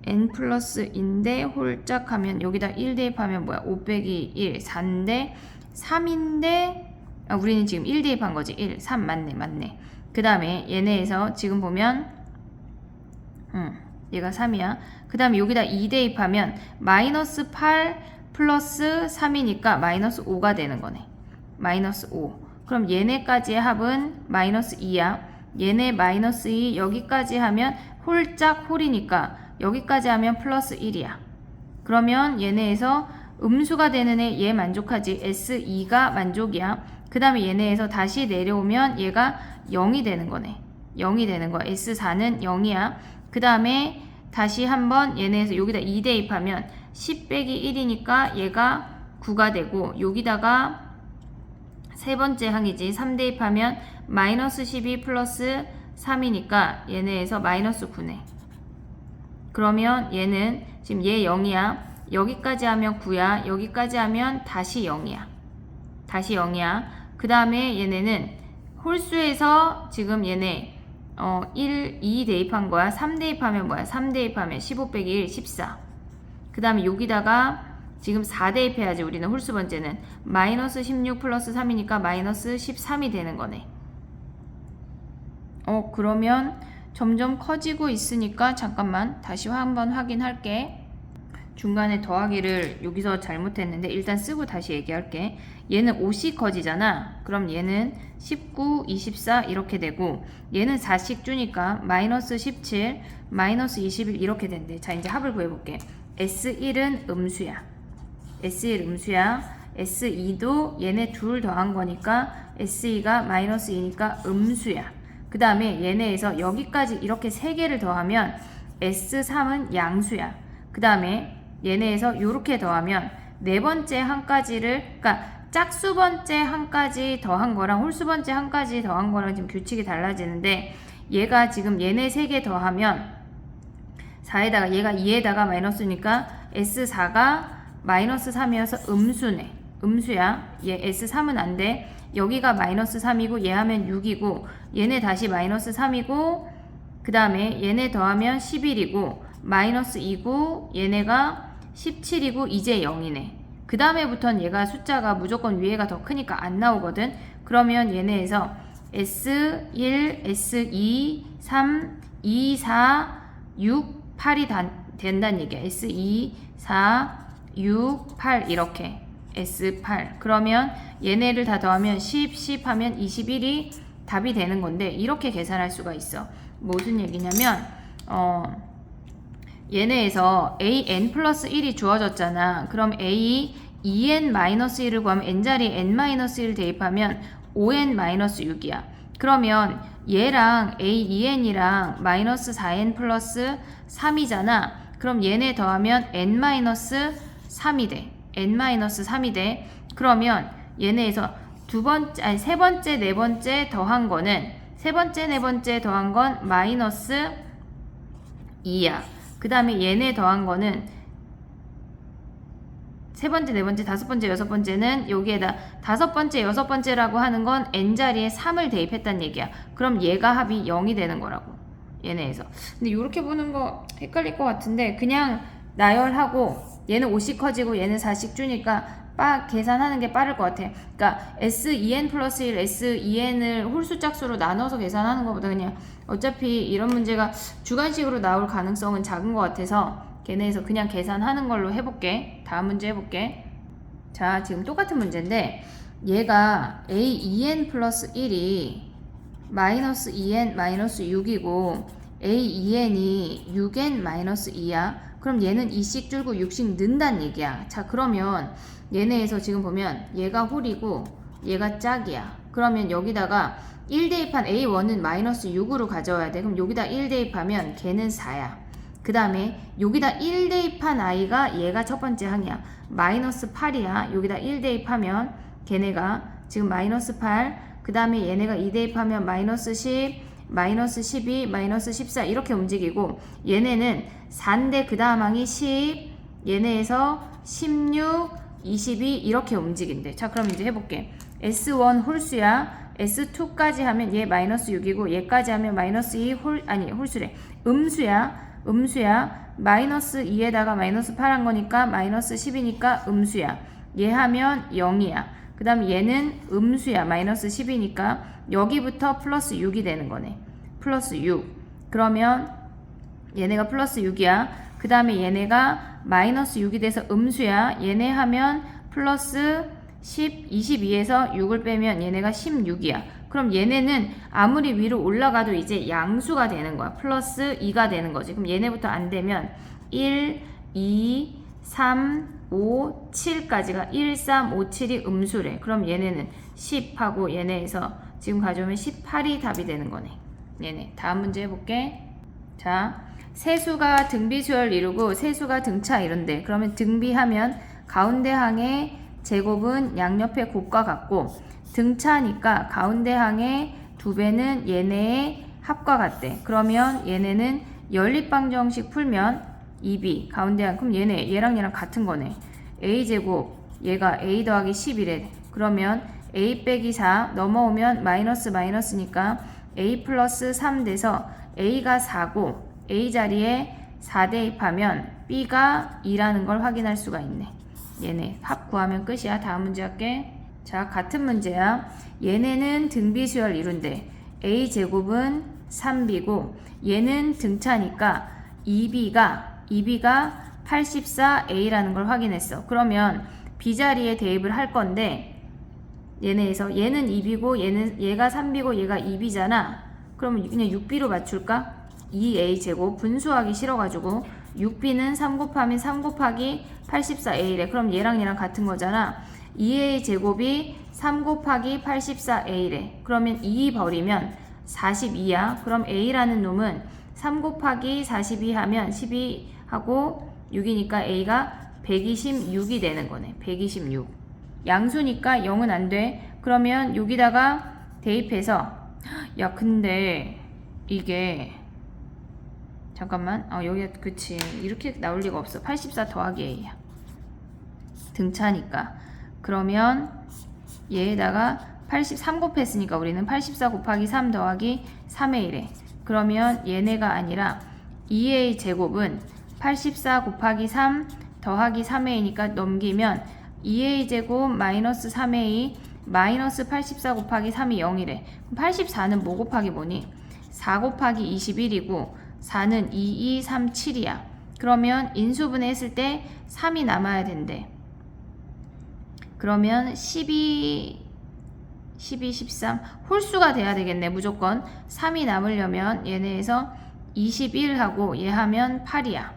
n 플러스인데 홀짝하면 여기다 1 대입하면 뭐야? 5 빼기 1 4인데 3인데 우리는 지금 1 대입한 거지. 1 3 맞네. 그 다음에 얘네에서 지금 보면 얘가 3이야. 그 다음에 여기다 2 대입하면 마이너스 8 플러스 3이니까 마이너스 5가 되는 거네. 마이너스 5. 그럼 얘네까지의 합은 마이너스 2야. 얘네 마이너스 2 여기까지 하면 홀짝 홀이니까 여기까지 하면 플러스 1이야. 그러면 얘네에서 음수가 되는 얘 만족하지. S2가 만족이야. 그 다음에 얘네에서 다시 내려오면 얘가 0이 되는 거네. 0이 되는 거야. S4는 0이야. 그 다음에 다시 한번 얘네에서 여기다 2 대입하면 10 빼기 1이니까 얘가 9가 되고, 여기다가 세 번째 항이지. 3 대입하면 마이너스 12 플러스 3이니까 얘네에서 마이너스 9네. 그러면 얘는 지금 얘 0이야. 여기까지 하면 9야. 여기까지 하면 다시 0이야. 그 다음에 얘네는 홀수에서 지금 얘네 2 대입한 거야. 3 대입하면 뭐야? 3 대입하면 15 빼기 1, 14. 그 다음에 여기다가 지금 4 대입해야지. 우리는 홀수 번째는 마이너스 16 플러스 3이니까 마이너스 13이 되는 거네. 그러면 점점 커지고 있으니까 잠깐만 다시 한번 확인할게. 중간에 더하기를 여기서 잘못했는데 일단 쓰고 다시 얘기할게. 얘는 5씩 커지잖아. 그럼 얘는 19, 24 이렇게 되고, 얘는 4씩 주니까 마이너스 17, 마이너스 21 이렇게 된대. 자, 이제 합을 구해볼게. S1은 음수야. S2도 얘네 둘 더한 거니까 S2가 마이너스 2니까 음수야. 그 다음에 얘네에서 여기까지 이렇게 3개를 더하면 S3은 양수야. 그 다음에 얘네에서 이렇게 더하면 네 번째 한까지를, 그러니까 짝수 번째 한까지 더한 거랑 홀수 번째 한까지 더한 거랑 지금 규칙이 달라지는데, 얘가 지금 얘네 3개 더하면 4에다가 얘가 2에다가 마이너스니까 S4가 마이너스 3이어서 음수야. 얘 S3은 안 돼. 여기가 마이너스 3이고 얘 하면 6이고 얘네 다시 마이너스 3이고 그 다음에 얘네 더하면 11이고 마이너스 2고 얘네가 17이고 이제 0이네. 그 다음에부터는 얘가 숫자가 무조건 위에가 더 크니까 안 나오거든. 그러면 얘네에서 S1, S2, 3, 2, 4, 6, 8이 된다는 얘기야. S2, 4, 6, 8 이렇게 S8. 그러면 얘네를 다 더하면 10 하면 21이 답이 되는 건데, 이렇게 계산할 수가 있어. 무슨 얘기냐면 얘네에서 an 플러스 1이 주어졌잖아. 그럼 a 2n-1을 구하면 n자리에 n-1 대입하면 5n-6이야. 그러면 얘랑 a2n이랑 마이너스 4n 플러스 3이잖아. 그럼 얘네 더하면 n-3이 돼. n-3이 돼. 그러면 얘네에서 세 번째, 네 번째 더한 거는 마이너스 2야. 그 다음에 얘네 더한 거는 세 번째, 네 번째, 다섯 번째, 여섯 번째는 여기에다 다섯 번째, 여섯 번째라고 하는 건 n자리에 3을 대입했다는 얘기야. 그럼 얘가 합이 0이 되는 거라고. 얘네에서. 근데 이렇게 보는 거 헷갈릴 것 같은데 그냥 나열하고 얘는 5씩 커지고 얘는 4씩 주니까 계산하는 게 빠를 것 같아. 그러니까 S2n 플러스 1, S2n을 홀수 짝수로 나눠서 계산하는 것보다 그냥 어차피 이런 문제가 주관식으로 나올 가능성은 작은 것 같아서 걔네에서 그냥 계산하는 걸로 해볼게. 다음 문제 해볼게. 자, 지금 똑같은 문제인데 얘가 A2n 플러스 1이 마이너스 2n 마이너스 6이고 A2n이 6n 마이너스 2야. 그럼 얘는 2씩 줄고 6씩 는다는 얘기야. 자, 그러면 얘네에서 지금 보면 얘가 홀이고 얘가 짝이야. 그러면 여기다가 1 대입한 A1은 마이너스 6으로 가져와야 돼. 그럼 여기다 1 대입하면 걔는 4야. 그 다음에 여기다 1 대입한 아이가 얘가 첫 번째 항이야. 마이너스 8이야. 여기다 1 대입하면 걔네가 지금 마이너스 8, 그 다음에 얘네가 2 대입하면 마이너스 10, 마이너스 12, 마이너스 14 이렇게 움직이고 얘네는 4인데 그 다음 항이 10, 얘네에서 16, 22 이렇게 움직인대. 자, 그럼 이제 해볼게. S1 홀수야. S2까지 하면 얘 마이너스 6이고 얘까지 하면 마이너스 2 홀수래. 음수야. 마이너스 2에다가 마이너스 8 한 거니까 마이너스 10이니까 음수야. 얘 하면 0이야. 그 다음에 얘는 음수야. 마이너스 10이니까 여기부터 플러스 6이 되는 거네. 플러스 6. 그러면 얘네가 플러스 6이야. 그 다음에 얘네가 마이너스 6이 돼서 음수야. 얘네 하면 플러스 10, 22에서 6을 빼면 얘네가 16이야. 그럼 얘네는 아무리 위로 올라가도 이제 양수가 되는 거야. 플러스 2가 되는 거지. 그럼 얘네부터 안 되면 1, 2, 3, 5, 7까지가 1, 3, 5, 7이 음수래. 그럼 얘네는 10하고 얘네에서 지금 가져오면 18이 답이 되는 거네. 얘네. 다음 문제 해볼게. 자, 세수가 등비수열 이루고 세수가 등차 이룬대. 그러면 등비하면 가운데 항의 제곱은 양옆의 곱과 같고 등차니까 가운데 항의 2배는 얘네의 합과 같대. 그러면 얘네는 연립방정식 풀면 2b 가운데 항 그럼 얘랑 같은 거네. a제곱 얘가 a 더하기 11에 그러면 a 빼기 4 넘어오면 마이너스니까 a 플러스 3 돼서 a가 4고 a 자리에 4 대입하면 b가 2라는 걸 확인할 수가 있네. 얘네 합 구하면 끝이야. 다음 문제 할게. 자, 같은 문제야. 얘네는 등비수열 이룬대. a제곱은 3b고 얘는 등차니까 2b가 84a라는 걸 확인했어. 그러면 b 자리에 대입을 할 건데 얘네에서 얘는 2b고 얘가 3b고 얘가 2b잖아. 그러면 그냥 6b로 맞출까? 2a제곱 분수하기 싫어가지고 6b는 3 곱하면 3 곱하기 84a래. 그럼 얘랑 같은 거잖아. 2a제곱이 3 곱하기 84a래. 그러면 2 버리면 42야. 그럼 a라는 놈은 3 곱하기 42 하면 12하고 6이니까 a가 126이 되는 거네. 126. 양수니까 0은 안 돼. 그러면 여기다가 대입해서 야 근데 이게 잠깐만 여기가 그치 이렇게 나올 리가 없어. 84 더하기 a야. 등차니까. 그러면 얘에다가 83 곱했으니까 우리는 84 곱하기 3 더하기 3a래. 그러면 얘네가 아니라 2a 제곱은 84 곱하기 3 더하기 3a니까 넘기면 2a 제곱 마이너스 3a 마이너스 84 곱하기 3이 0이래. 84는 뭐 곱하기 뭐니? 4 곱하기 21이고 4는 2, 2, 3, 7이야. 그러면 인수분해 했을 때 3이 남아야 된대. 그러면 12, 13 홀수가 돼야 되겠네. 무조건 3이 남으려면 얘네에서 21하고 얘 하면 8이야.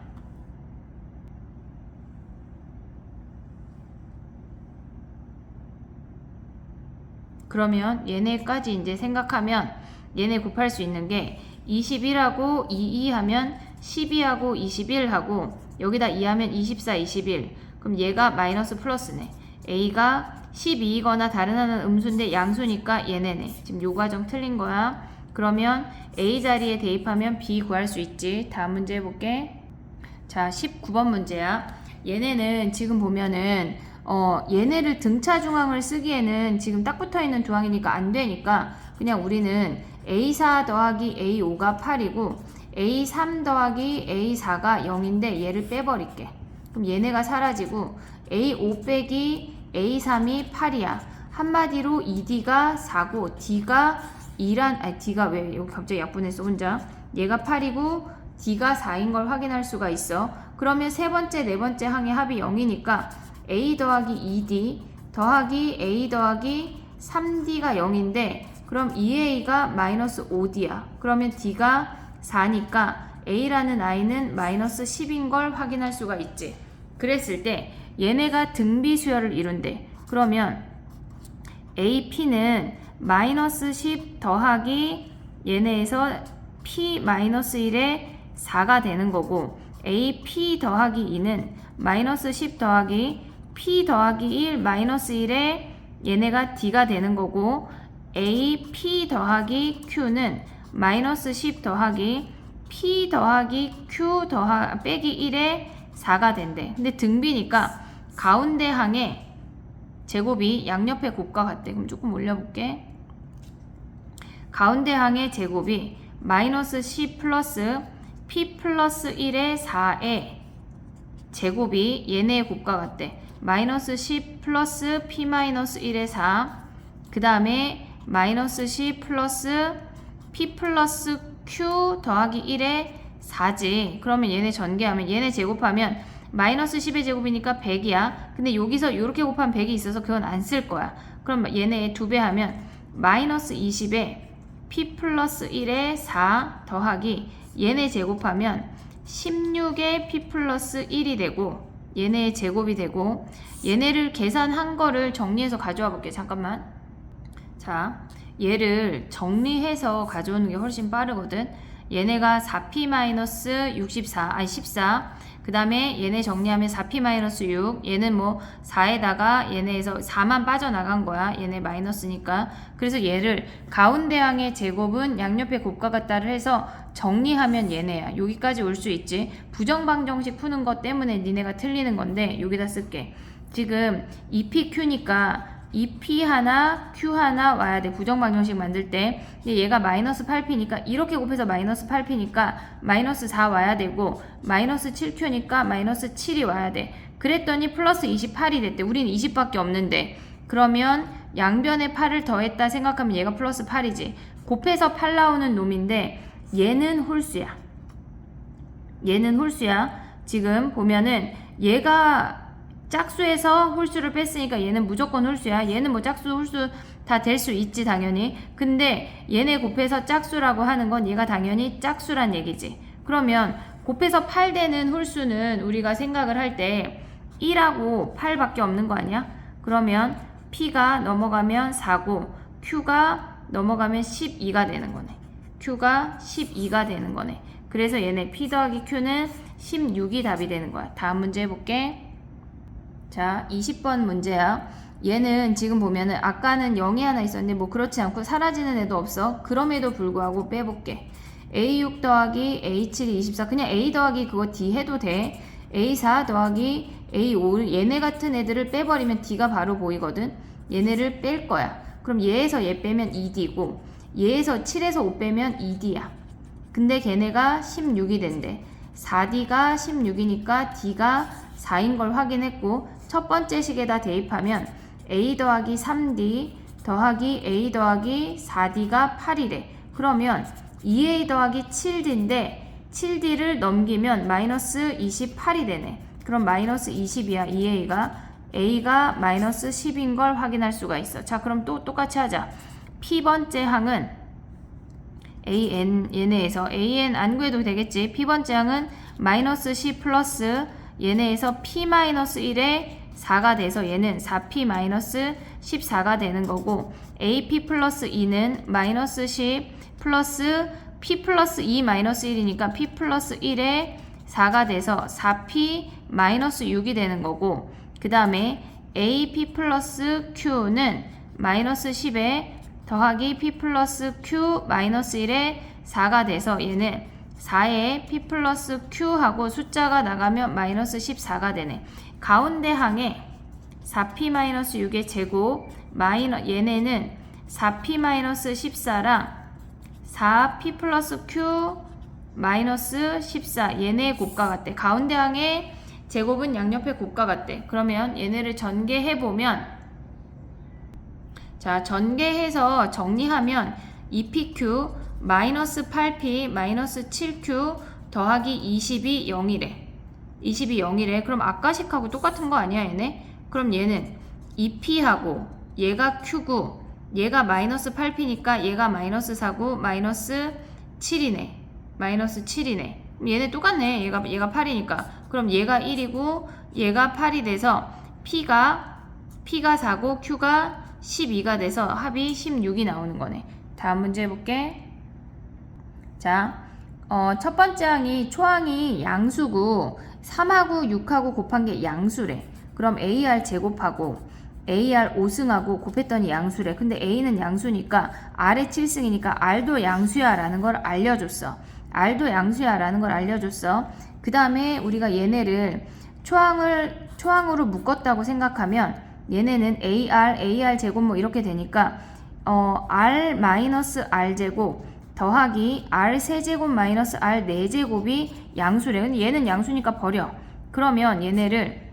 그러면 얘네까지 이제 생각하면 얘네 곱할 수 있는 게 21하고 22 하면 12하고 21하고 여기다 2 하면 24, 21. 그럼 얘가 마이너스 플러스네. a가 12이거나 다른 하나는 음수인데 양수니까 얘네네. 지금 요 과정 틀린 거야. 그러면 a 자리에 대입하면 b 구할 수 있지. 다음 문제 해볼게. 자, 19번 문제야. 얘네는 지금 보면은 얘네를 등차 중항을 쓰기에는 지금 딱 붙어있는 두항이니까 안 되니까 그냥 우리는 A4 더하기 A5가 8이고 A3 더하기 A4가 0인데 얘를 빼버릴게. 그럼 얘네가 사라지고 A5 빼기 A3이 8이야. 한마디로 2D가 4고 D가 2란, 아니 D가 왜 여기 갑자기 약분했어 혼자. 얘가 8이고 D가 4인 걸 확인할 수가 있어. 그러면 세 번째, 네 번째 항의 합이 0이니까 A 더하기 2D 더하기 A 더하기 3D가 0인데 그럼 2A가 마이너스 5D야. 그러면 D가 4니까 A라는 I는 마이너스 10인 걸 확인할 수가 있지. 그랬을 때 얘네가 등비 수열을 이룬대. 그러면 AP는 마이너스 10 더하기 얘네에서 P 마이너스 1에 4가 되는 거고 AP 더하기 2는 마이너스 10 더하기 P 더하기 1 마이너스 1에 얘네가 D가 되는 거고 AP 더하기 Q는 마이너스 10 더하기 P 더하기 Q 빼기 1에 4가 된대. 근데 등비니까 가운데 항의 제곱이 양옆의 곱과 같대. 그럼 조금 올려볼게. 가운데 항의 제곱이 마이너스 10 플러스 P 플러스 1의 4의 제곱이 얘네의 곱과 같대. 마이너스 10 플러스 P 마이너스 1의 4 그 다음에 마이너스 10 플러스 P 플러스 Q 더하기 1의 4지. 그러면 얘네 전개하면 얘네 제곱하면 마이너스 10의 제곱이니까 100이야. 근데 여기서 이렇게 곱하면 100이 있어서 그건 안 쓸 거야. 그럼 얘네 2배 하면 마이너스 20에 P 플러스 1의 4 더하기 얘네 제곱하면 16의 P 플러스 1이 되고 얘네의 제곱이 되고 얘네를 계산한 거를 정리해서 가져와 볼게. 잠깐만. 자, 얘를 정리해서 가져오는 게 훨씬 빠르거든. 얘네가 4P-64, 14. 그 다음에 얘네 정리하면 4P-6. 얘는 뭐 4에다가 얘네에서 4만 빠져나간 거야. 얘네 마이너스니까. 그래서 얘를 가운데 항의 제곱은 양옆의 곱과 같다를 해서 정리하면 얘네야. 여기까지 올 수 있지. 부정방정식 푸는 것 때문에 니네가 틀리는 건데 여기다 쓸게. 지금 2PQ니까 2P 하나, Q 하나 와야 돼. 부정방정식 만들 때. 근데 얘가 마이너스 8P니까 이렇게 곱해서 마이너스 8P니까 마이너스 4 와야 되고 마이너스 7Q니까 마이너스 7이 와야 돼. 그랬더니 플러스 28이 됐대. 우린 20밖에 없는데. 그러면 양변에 8을 더했다 생각하면 얘가 플러스 8이지. 곱해서 8 나오는 놈인데 얘는 홀수야. 얘는 홀수야. 지금 보면은 얘가 짝수에서 홀수를 뺐으니까 얘는 무조건 홀수야. 얘는 뭐 짝수, 홀수 다 될 수 있지 당연히. 근데 얘네 곱해서 짝수라고 하는 건 얘가 당연히 짝수란 얘기지. 그러면 곱해서 8 되는 홀수는 우리가 생각을 할 때 1하고 8밖에 없는 거 아니야? 그러면 P가 넘어가면 4고 Q가 넘어가면 12가 되는 거네. Q가 12가 되는 거네. 그래서 얘네 P 더하기 Q는 16이 답이 되는 거야. 다음 문제 해볼게. 자, 20번 문제야. 얘는 지금 보면은 아까는 0이 하나 있었는데 뭐 그렇지 않고 사라지는 애도 없어. 그럼에도 불구하고 빼볼게. A6 더하기 A7이 24. 그냥 A 더하기 그거 D 해도 돼. A4 더하기 A5. 얘네 같은 애들을 빼버리면 D가 바로 보이거든. 얘네를 뺄 거야. 그럼 얘에서 얘 빼면 2D고 얘에서 7에서 5 빼면 2D야. 근데 걔네가 16이 된대. 4D가 16이니까 D가 4인 걸 확인했고 첫 번째 식에다 대입하면 A 더하기 3D 더하기 A 더하기 4D가 8이래. 그러면 2A 더하기 7D인데 7D를 넘기면 마이너스 28이 되네. 그럼 마이너스 20이야 2A가. A가 마이너스 10인 걸 확인할 수가 있어. 자, 그럼 또 똑같이 하자. P번째 항은 AN 얘네에서 AN 안 구해도 되겠지. P번째 항은 마이너스 10 플러스 얘네에서 P-1에 4가 돼서 얘는 4P-14가 되는 거고 AP 플러스 2는 마이너스 10 플러스 P 플러스 2 마이너스 1이니까 P 플러스 1에 4가 돼서 4P-6이 되는 거고 그 다음에 AP 플러스 Q는 마이너스 10에 더하기 P 플러스 Q 마이너스 1에 4가 돼서 얘는 4에 P 플러스 Q하고 숫자가 나가면 마이너스 14가 되네. 가운데 항에 4P 마이너스 6의 제곱 얘네는 4P 마이너스 14랑 4P 플러스 Q 마이너스 14 얘네의 곱과 같대. 가운데 항의 제곱은 양옆의 곱과 같대. 그러면 얘네를 전개해보면, 자, 전개해서 정리하면 2PQ 마이너스 8P 마이너스 7Q 더하기 20이 0이래. 20이 0이래. 그럼 아까식하고 똑같은 거 아니야 얘네? 그럼 얘는 2P하고 얘가 Q고 얘가 마이너스 8P니까 얘가 마이너스 4고 마이너스 7이네. 마이너스 7이네. 그럼 얘네 똑같네. 얘가 8이니까. 그럼 얘가 1이고 얘가 8이 돼서 P가 4고 Q가 12가 돼서 합이 16이 나오는 거네. 다음 문제 해볼게. 자, 첫 번째 항이 초항이 양수고 3하고 6하고 곱한 게 양수래. 그럼 AR 제곱하고 AR 5승하고 곱했더니 양수래. 근데 A는 양수니까 R의 7승이니까 R도 양수야 라는 걸 알려줬어. R도 양수야 라는 걸 알려줬어. 그 다음에 우리가 얘네를 초항으로 묶었다고 생각하면 얘네는 AR 제곱 뭐 이렇게 되니까 R 마이너스 R 제곱 더하기 R 세제곱 마이너스 R 4제곱이 양수래. 근데 얘는 양수니까 버려. 그러면 얘네를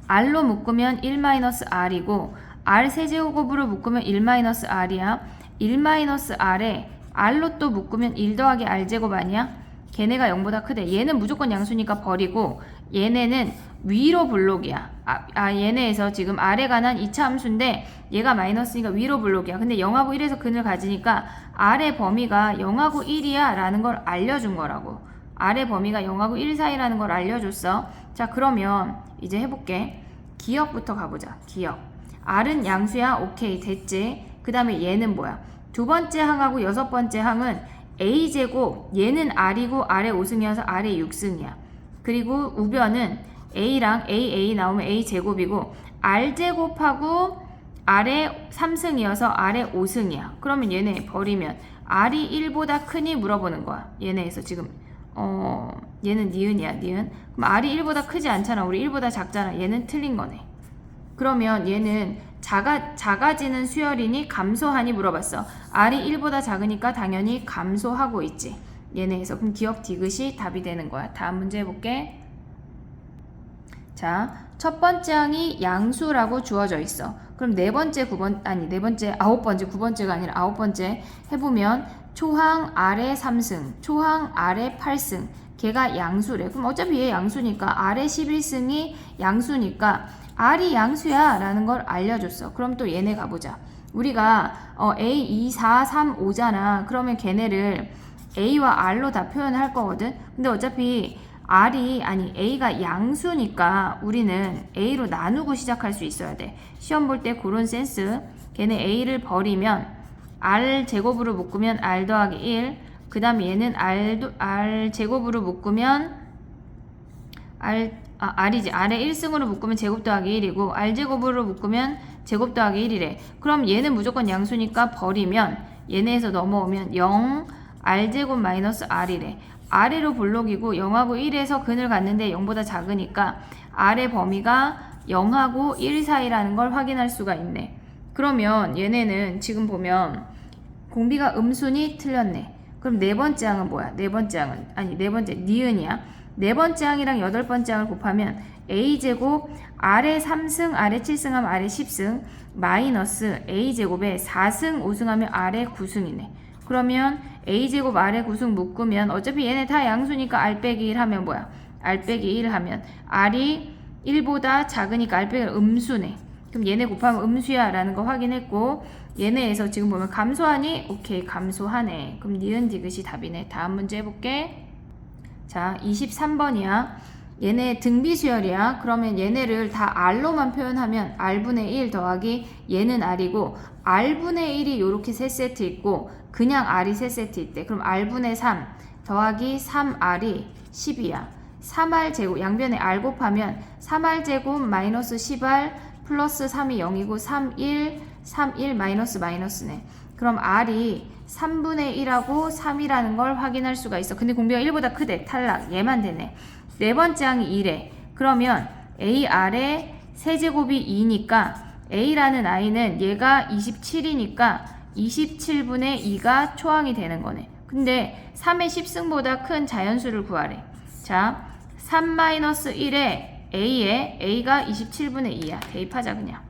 R로 묶으면 1-R이고 R 세제곱으로 묶으면 1-R이야. 1-R에 R로 또 묶으면 1 더하기 R제곱 아니야? 걔네가 0보다 크대. 얘는 무조건 양수니까 버리고 얘네는 위로 블록이야. 얘네에서 지금 R에 관한 2차 함수인데 얘가 마이너스니까 위로 블록이야. 근데 0하고 1에서 근을 가지니까 R의 범위가 0하고 1이야 라는 걸 알려준 거라고. R의 범위가 0하고 1 사이라는 걸 알려줬어. 자, 그러면 이제 해볼게. 기억부터 가보자. 기억. R은 양수야. 오케이, 됐지. 그 다음에 얘는 뭐야? 두 번째 항하고 여섯 번째 항은 A제곱, 얘는 R이고 R의 5승이어서 R의 6승이야. 그리고 우변은 A랑 AA 나오면 A제곱이고 R제곱하고 R의 3승이어서 R의 5승이야. 그러면 얘네 버리면 R이 1보다 크니 물어보는 거야. 얘네에서 지금 얘는 니은이야, 니은. 그럼 R이 1보다 크지 않잖아. 우리 1보다 작잖아. 얘는 틀린 거네. 그러면 얘는 작아지는 수열이니 감소하니 물어봤어. R이 1보다 작으니까 당연히 감소하고 있지. 얘네에서. 그럼 기억 디귿이 답이 되는 거야. 다음 문제 해볼게. 자, 첫 번째 항이 양수라고 주어져 있어. 그럼 아홉 번째, 9번째가 아니라 9번째 해보면 초항 R의 3승, 초항 R의 8승, 걔가 양수래. 그럼 어차피 얘 양수니까 R의 11승이 양수니까 R이 양수야 라는 걸 알려줬어. 그럼 또 얘네 가보자. 우리가 A, 2, 4, 3, 5잖아. 그러면 걔네를 A와 R로 다 표현할 거거든. 근데 어차피 A가 양수니까 우리는 A로 나누고 시작할 수 있어야 돼. 시험 볼 때 그런 센스. 걔네 A를 버리면 R 제곱으로 묶으면 R 더하기 1. 그 다음에 얘는 R 제곱으로 묶으면 R이지. R의 1승으로 묶으면 제곱 더하기 1이고 R 제곱으로 묶으면 제곱 더하기 1이래. 그럼 얘는 무조건 양수니까 버리면 얘네에서 넘어오면 0 R 제곱 마이너스 R이래. R로 블록이고 0하고 1에서 근을 갔는데 0보다 작으니까 R의 범위가 0하고 1 사이라는 걸 확인할 수가 있네. 그러면 얘네는 지금 보면 공비가 음수니 틀렸네. 그럼 네 번째 항은 뭐야? 네 번째 니은이야. 네 번째 항이랑 여덟 번째 항을 곱하면 A제곱 R의 3승, R의 7승 하면 R의 10승 마이너스 A제곱에 4승, 5승 하면 R의 9승이네. 그러면 A제곱 R의 9승 묶으면 어차피 얘네 다 양수니까 R 빼기 1 하면 뭐야? R 빼기 1 하면 R이 1보다 작으니까 R 빼기 1 음수네. 그럼 얘네 곱하면 음수야 라는 거 확인했고 얘네에서 지금 보면 감소하니? 오케이, 감소하네. 그럼 니은 디귿이 답이네. 다음 문제 해볼게. 자, 23번이야. 얘네 등비수열이야. 그러면 얘네를 다 R로만 표현하면 R분의 1 더하기 얘는 R이고 R분의 1이 요렇게 3세트 있고 그냥 R이 3세트 있대. 그럼 R분의 3 더하기 3R이 10이야. 3R 제곱, 양변에 R 곱하면 3R 제곱 마이너스 10R 플러스 3이 0이고 3, 1 마이너스네. 그럼 R이 3분의 1하고 3이라는 걸 확인할 수가 있어. 근데 공비가 1보다 크대. 탈락. 얘만 되네. 네 번째 항이 2래. 그러면 AR의 세제곱이 2니까 A라는 I는 얘가 27이니까 27분의 2가 초항이 되는 거네. 근데 3의 10승보다 큰 자연수를 구하래. 자, 3-1에 A가 27분의 2야. 대입하자 그냥.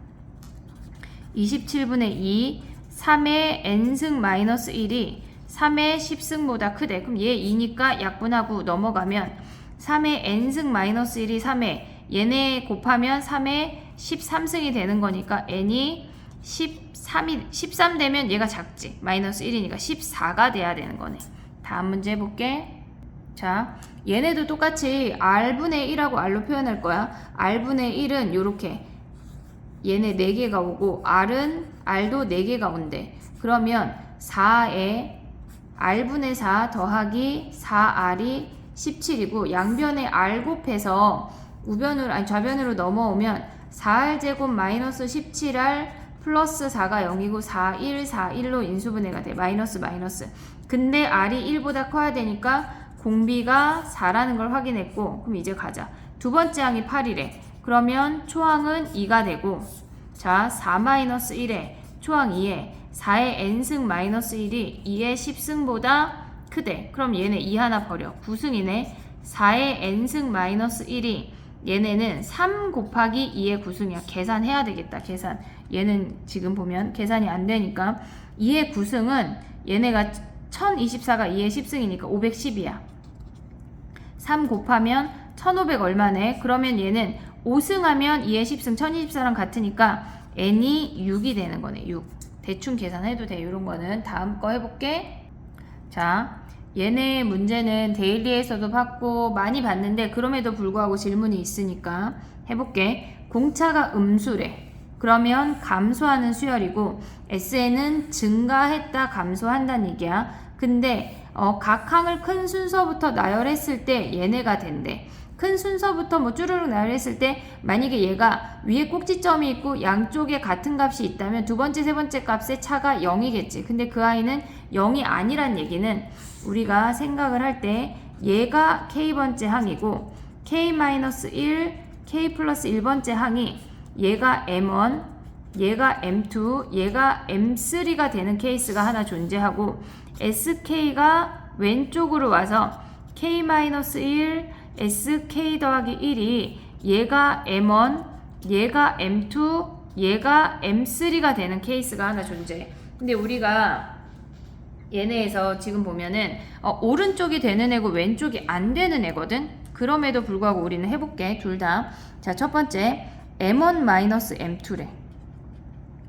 27분의 2, 3의 n승 마이너스 1이 3의 10승보다 크대. 그럼 얘 2니까 약분하고 넘어가면 3의 n승 마이너스 1이 3의 얘네 곱하면 3의 13승이 되는 거니까 n이 13 되면 얘가 작지. 마이너스 1이니까 14가 돼야 되는 거네. 다음 문제 해볼게. 자, 얘네도 똑같이 r분의 1하고 r로 표현할 거야. r분의 1은 요렇게 얘네 4개가 오고 r도 4개가 온대. 그러면 4에 r분의 4 더하기 4r이 17이고 양변에 r 곱해서 좌변으로 넘어오면 4r제곱 마이너스 17r 플러스 4가 0이고 4, 1, 4, 1로 인수분해가 돼. 마이너스. 근데 r이 1보다 커야 되니까 공비가 4라는 걸 확인했고, 그럼 이제 가자. 두 번째 항이 8이래. 그러면 초항은 2가 되고, 자, 4-1에 초항 2에 4의 n승 마이너스 1이 2의 10승보다 크대. 그럼 얘네 2 하나 버려. 9승이네. 4의 n승 마이너스 1이 얘네는 3 곱하기 2의 9승이야. 계산해야 되겠다. 계산. 얘는 지금 보면 계산이 안 되니까 2의 9승은 얘네가 1024가 2의 10승이니까 510이야. 3 곱하면 1500 얼마네? 그러면 얘는 5승하면 2의 10승 1024랑 같으니까 n이 6이 되는 거네. 6. 대충 계산해도 돼. 이런 거는 다음 거 해볼게. 자, 얘네 문제는 데일리에서도 봤고 많이 봤는데 그럼에도 불구하고 질문이 있으니까 해볼게. 공차가 음수래. 그러면 감소하는 수열이고 SN은 증가했다 감소한다는 얘기야. 근데 각 항을 큰 순서부터 나열했을 때 얘네가 된대. 큰 순서부터 뭐 쭈르륵 나열했을 때 만약에 얘가 위에 꼭지점이 있고 양쪽에 같은 값이 있다면 두 번째, 세 번째 값의 차가 0이겠지. 근데 그 아이는 0이 아니란 얘기는 우리가 생각을 할 때 얘가 K번째 항이고 K-1, K 플러스 1번째 항이 얘가 M1, 얘가 M2, 얘가 M3가 되는 케이스가 하나 존재하고 SK가 왼쪽으로 와서 K-1, SK 더하기 1이 얘가 M1, 얘가 M2, 얘가 M3가 되는 케이스가 하나 존재해. 근데 우리가 얘네에서 지금 보면은 오른쪽이 되는 애고 왼쪽이 안 되는 애거든. 그럼에도 불구하고 우리는 해볼게. 둘 다. 자, 첫 번째 M1-M2래.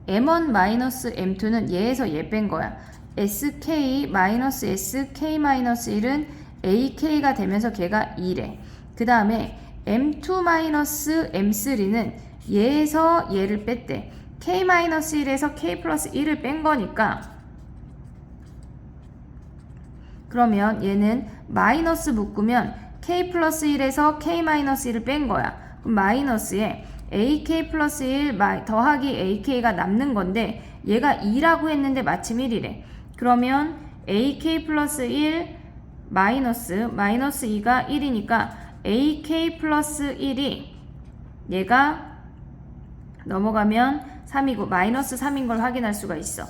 M1-M2는 얘에서 얘 뺀 거야. SK-SK-1은 AK가 되면서 걔가 2래. 그 다음에 M2-M3는 얘에서 얘를 뺐대. K-1에서 K 플러스 1을 뺀 거니까 그러면 얘는 마이너스 묶으면 K 플러스 1에서 K-1을 뺀 거야. 그럼 마이너스에 AK 플러스 1 더하기 AK가 남는 건데 얘가 2라고 했는데 마침 1이래. 그러면 AK 플러스 1 마이너스 2가 1이니까 AK 플러스 1이 얘가 넘어가면 3이고 마이너스 3인 걸 확인할 수가 있어.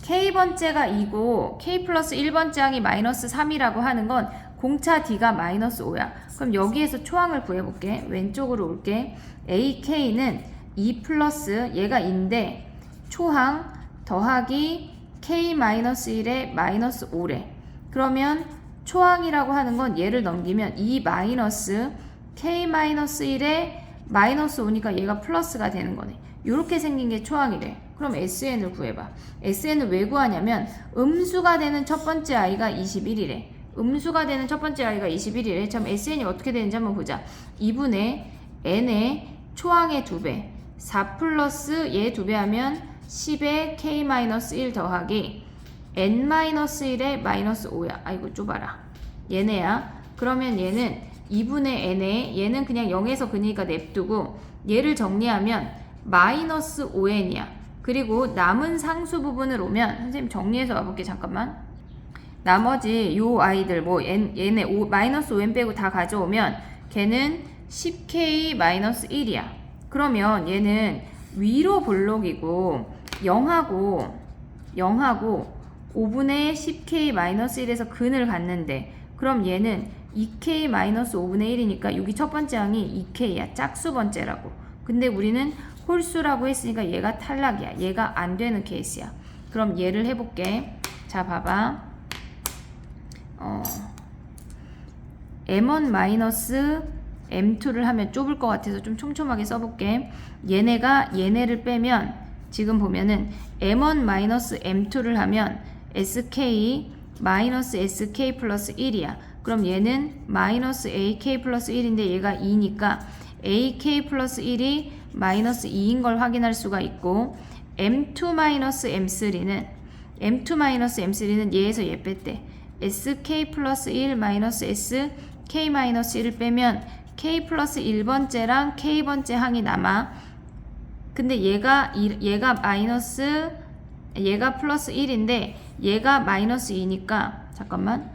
K번째가 2고 K 플러스 1번째 항이 마이너스 3이라고 하는 건 공차 D가 마이너스 5야. 그럼 여기에서 초항을 구해볼게. 왼쪽으로 올게. AK는 2 플러스 얘가 2인데 초항 더하기 K-1의 마이너스 5래. 그러면 초항이라고 하는 건 얘를 넘기면 2 마이너스 K-1의 마이너스 5니까 얘가 플러스가 되는 거네. 이렇게 생긴 게 초항이래. 그럼 SN을 구해봐. SN을 왜 구하냐면 음수가 되는 첫 번째 아이가 21이래. 음수가 되는 첫 번째 아이가 21이래. 그럼 SN이 어떻게 되는지 한번 보자. 2분의 N의 초항의 2배. 4 플러스 얘 2배 하면 10의 K-1 더하기 N-1의 마이너스 5야. 아이고 좁아라. 얘네야. 그러면 얘는 2분의 N에 얘는 그냥 0에서 그니까 냅두고 얘를 정리하면 마이너스 5N이야. 그리고 남은 상수 부분을 오면 선생님 정리해서 와볼게. 잠깐만. 나머지 요 아이들 뭐 얘네 마이너스 5n 빼고 다 가져오면 걔는 10k-1이야. 그러면 얘는 위로 볼록이고 0하고 5분의 10k-1에서 근을 갖는데, 그럼 얘는 2k-5분의 1이니까 여기 첫 번째 항이 2k야. 짝수 번째라고. 근데 우리는 홀수라고 했으니까 얘가 탈락이야. 얘가 안 되는 케이스야. 그럼 얘를 해볼게. 자, 봐봐. m1 m2를 하면 좁을 것 같아서 좀 촘촘하게 써볼게. 얘네를 빼면 지금 보면은 m1 m2를 하면 sk sk 플러스 1이야. 그럼 얘는 마이너스 ak 플러스 1인데 얘가 2니까 ak 플러스 1이 마이너스 2인 걸 확인할 수가 있고, m2-m3는 얘에서 얘 뺐대. sk 플러스 1 마이너스 sk 마이너스 1을 빼면 k 플러스 1번째랑 k번째 항이 남아. 근데 얘가 플러스 1인데 얘가 마이너스 2니까 잠깐만,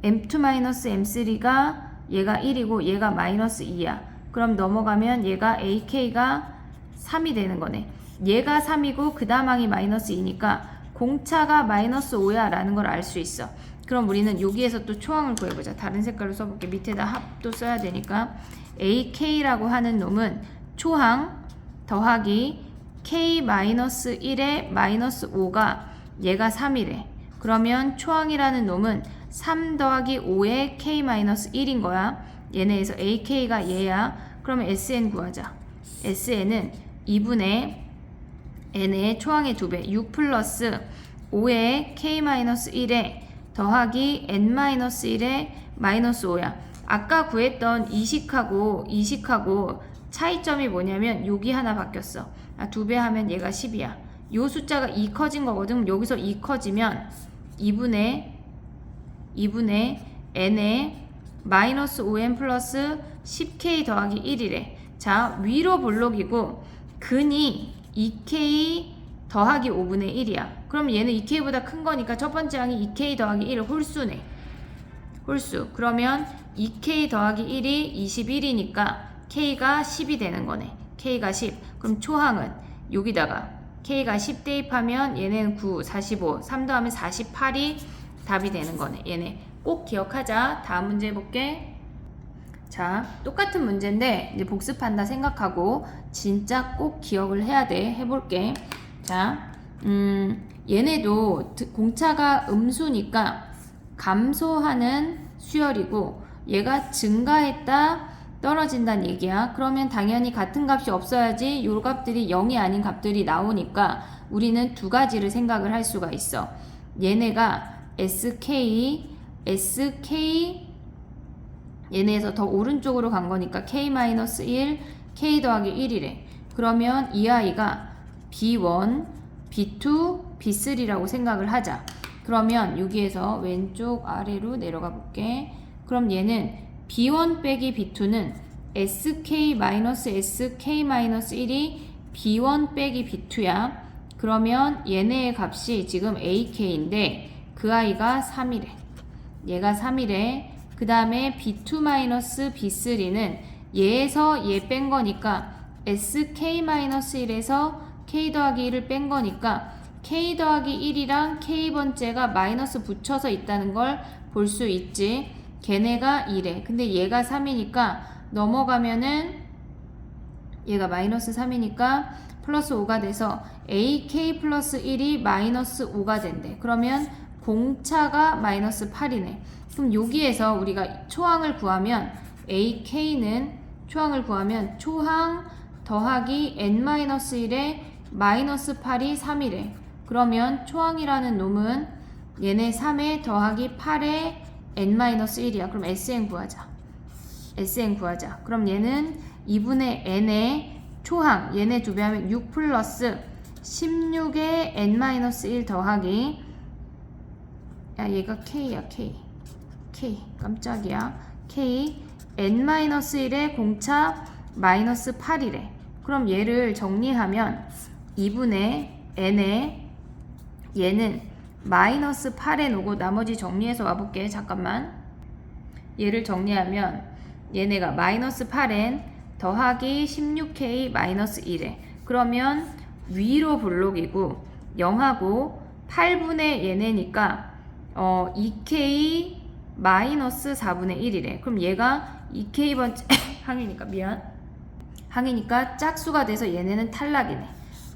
m2-m3가 얘가 1이고 얘가 마이너스 2야. 그럼 넘어가면 얘가 ak가 3이 되는 거네. 얘가 3이고 그 다음 항이 마이너스 2니까 공차가 마이너스 5야 라는 걸 알 수 있어. 그럼 우리는 여기에서 또 초항을 구해보자. 다른 색깔로 써볼게. 밑에다 합도 써야 되니까 ak라고 하는 놈은 초항 더하기 k-1에 마이너스 5가 얘가 3이래. 그러면 초항이라는 놈은 3 더하기 5에 k-1인 거야. 얘네에서 ak가 얘야. 그러면 sn 구하자. sn은 2분의 n의 초항의 2배 6 플러스 5에 k-1에 더하기 n-1에 마이너스 5야. 아까 구했던 이식하고 차이점이 뭐냐면 여기 하나 바뀌었어. 2배 하면 얘가 10이야. 요 숫자가 2 커진 거거든. 여기서 2 커지면 2분의 n에 마이너스 5n 플러스 10k 더하기 1이래. 자, 위로 볼록이고 근이 2k 더하기 5분의 1이야. 그럼 얘는 2k보다 큰 거니까 첫 번째 항이 2k 더하기 1 홀수네. 홀수. 그러면 2k 더하기 1이 21이니까 k가 10이 되는 거네. k가 10. 그럼 초항은 여기다가 k가 10 대입하면 얘는 9, 45, 3 더하면 48이 답이 되는 거네. 얘네 꼭 기억하자. 다음 문제 해볼게. 자, 똑같은 문제인데 이제 복습한다 생각하고 진짜 꼭 기억을 해야 돼. 해볼게. 자, 얘네도 공차가 음수니까 감소하는 수열이고 얘가 증가했다 떨어진다는 얘기야. 그러면 당연히 같은 값이 없어야지 요 값들이 0이 아닌 값들이 나오니까 우리는 두 가지를 생각을 할 수가 있어. 얘네가 SK 얘네에서 더 오른쪽으로 간 거니까 K-1, K 더하기 1이래. 그러면 이 아이가 B1, B2, B3라고 생각을 하자. 그러면 여기에서 왼쪽 아래로 내려가 볼게. 그럼 얘는 B1 빼기 B2는 SK-1이 B1 빼기 B2야. 그러면 얘네의 값이 지금 AK인데 그 아이가 3이래. 얘가 3이래. 그 다음에 B2-B3는 얘에서 얘 뺀 거니까 SK-1에서 K 더하기 1을 뺀 거니까 K 더하기 1이랑 K번째가 마이너스 붙여서 있다는 걸 볼 수 있지. 걔네가 2래. 근데 얘가 3이니까 넘어가면은 얘가 마이너스 3이니까 플러스 5가 돼서 AK 플러스 1이 마이너스 5가 된대. 그러면 공차가 마이너스 8이네. 그럼 여기에서 우리가 초항을 구하면 AK는 초항을 구하면 초항 더하기 n-1에 마이너스 8이 3이래. 그러면 초항이라는 놈은 얘네 3에 더하기 8에 n-1이야. 그럼 SN 구하자. SN 구하자. 그럼 얘는 2분의 n의 초항, 얘네 2배 하면 6 플러스 16에 n-1 더하기, 야 얘가 K야. K 깜짝이야. K n-1에 공차 마이너스 8이래. 그럼 얘를 정리하면 2분의 n에 얘는 마이너스 8에 놓고 나머지 정리해서 와볼게. 잠깐만. 얘를 정리하면 얘네가 마이너스 8n 더하기 16k 마이너스 1에 그러면 위로 블록이고 0하고 8분의 얘네니까 2k 마이너스 4분의 1이래. 그럼 얘가 2k번째 항이니까 항이니까 짝수가 돼서 얘네는 탈락이네.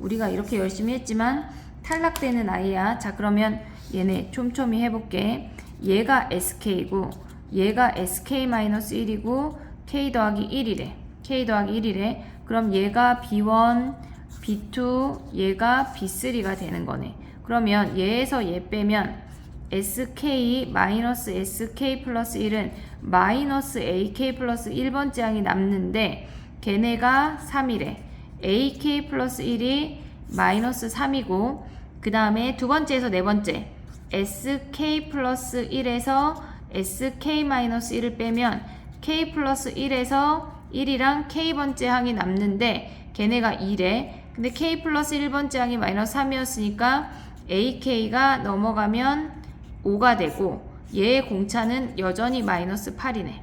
우리가 이렇게 열심히 했지만 탈락되는 아이야. 자, 그러면 얘네 촘촘히 해볼게. 얘가 sk이고 얘가 sk-1이고 k 더하기 1이래. k 더하기 1이래. 그럼 얘가 b1, b2, 얘가 b3가 되는 거네. 그러면 얘에서 얘 빼면 sk 마이너스 sk 플러스 1은 마이너스 ak 플러스 1번째 항이 남는데 걔네가 3이래. ak 플러스 1이 마이너스 3이고 그 다음에 두 번째에서 네 번째 sk 플러스 1에서 sk 마이너스 1을 빼면 k 플러스 1에서 1이랑 k번째 항이 남는데 걔네가 2래. 근데 k 플러스 1번째 항이 마이너스 3이었으니까 ak가 넘어가면 5가 되고 얘의 공차는 여전히 마이너스 8이네.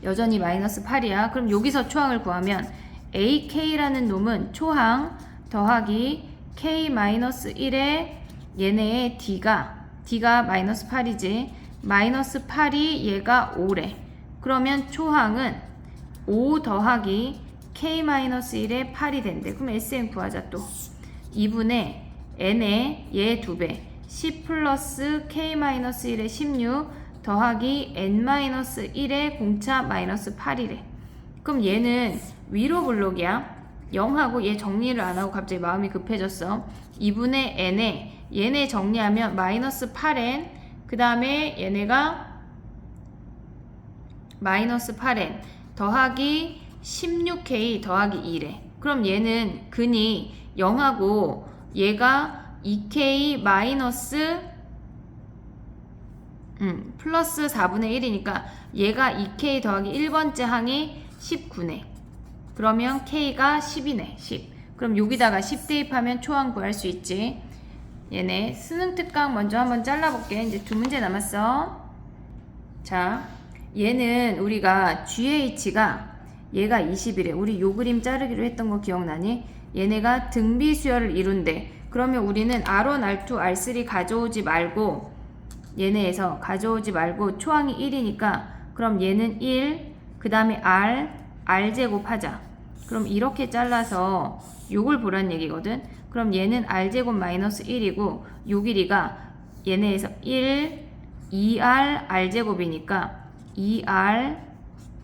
여전히 마이너스 8이야. 그럼 여기서 초항을 구하면 ak라는 놈은 초항 더하기 k-1에 얘네의 d가 마이너스 8이지. 마이너스 8이 얘가 5래. 그러면 초항은 5 더하기 k-1에 8이 된대. 그럼 SM 구하자 또. 2분의 n에 얘 2배 10 플러스 k-1에 16 더하기 n-1에 공차 마이너스 8이래. 그럼 얘는 위로 블록이야. 0하고 얘 정리를 안 하고 갑자기 마음이 급해졌어. 2분의 n에 얘네 정리하면 마이너스 8n 그 다음에 얘네가 마이너스 8n 더하기 16k 더하기 2래. 그럼 얘는 근이 0하고 얘가 2k 마이너스 플러스 4분의 1이니까 얘가 2k 더하기 1번째 항이 19네. 그러면 k가 10이네. 10. 그럼 여기다가 10 대입하면 초항 구할 수 있지. 얘네 수능 특강 먼저 한번 잘라볼게. 이제 두 문제 남았어. 자, 얘는 우리가 GH가 얘가 20이래. 우리 요 그림 자르기로 했던 거 기억나니? 얘네가 등비 수열을 이룬대. 그러면 우리는 R1, R2, R3 가져오지 말고 얘네에서 가져오지 말고 초항이 1이니까 그럼 얘는 1, 그 다음에 R제곱 하자. 그럼 이렇게 잘라서 요걸 보란 얘기거든. 그럼 얘는 R제곱 마이너스 1이고 요 길이가 얘네에서 1, 2R R제곱이니까 2R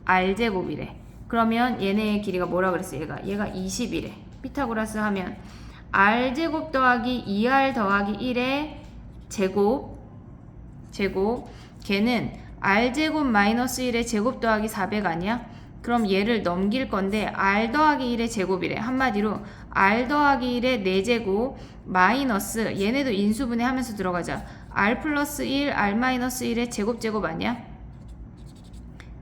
R제곱이래. 그러면 얘네의 길이가 뭐라 그랬어? 얘가 20이래. 피타고라스 하면 R제곱 더하기 2R 더하기 1의 제곱 걔는 R제곱 마이너스 1의 제곱 더하기 400 아니야? 그럼 얘를 넘길 건데 R 더하기 1의 제곱이래. 한마디로 R 더하기 1의 4제곱 마이너스 얘네도 인수분해 하면서 들어가자. R 플러스 1, R 마이너스 1의 제곱 아니야?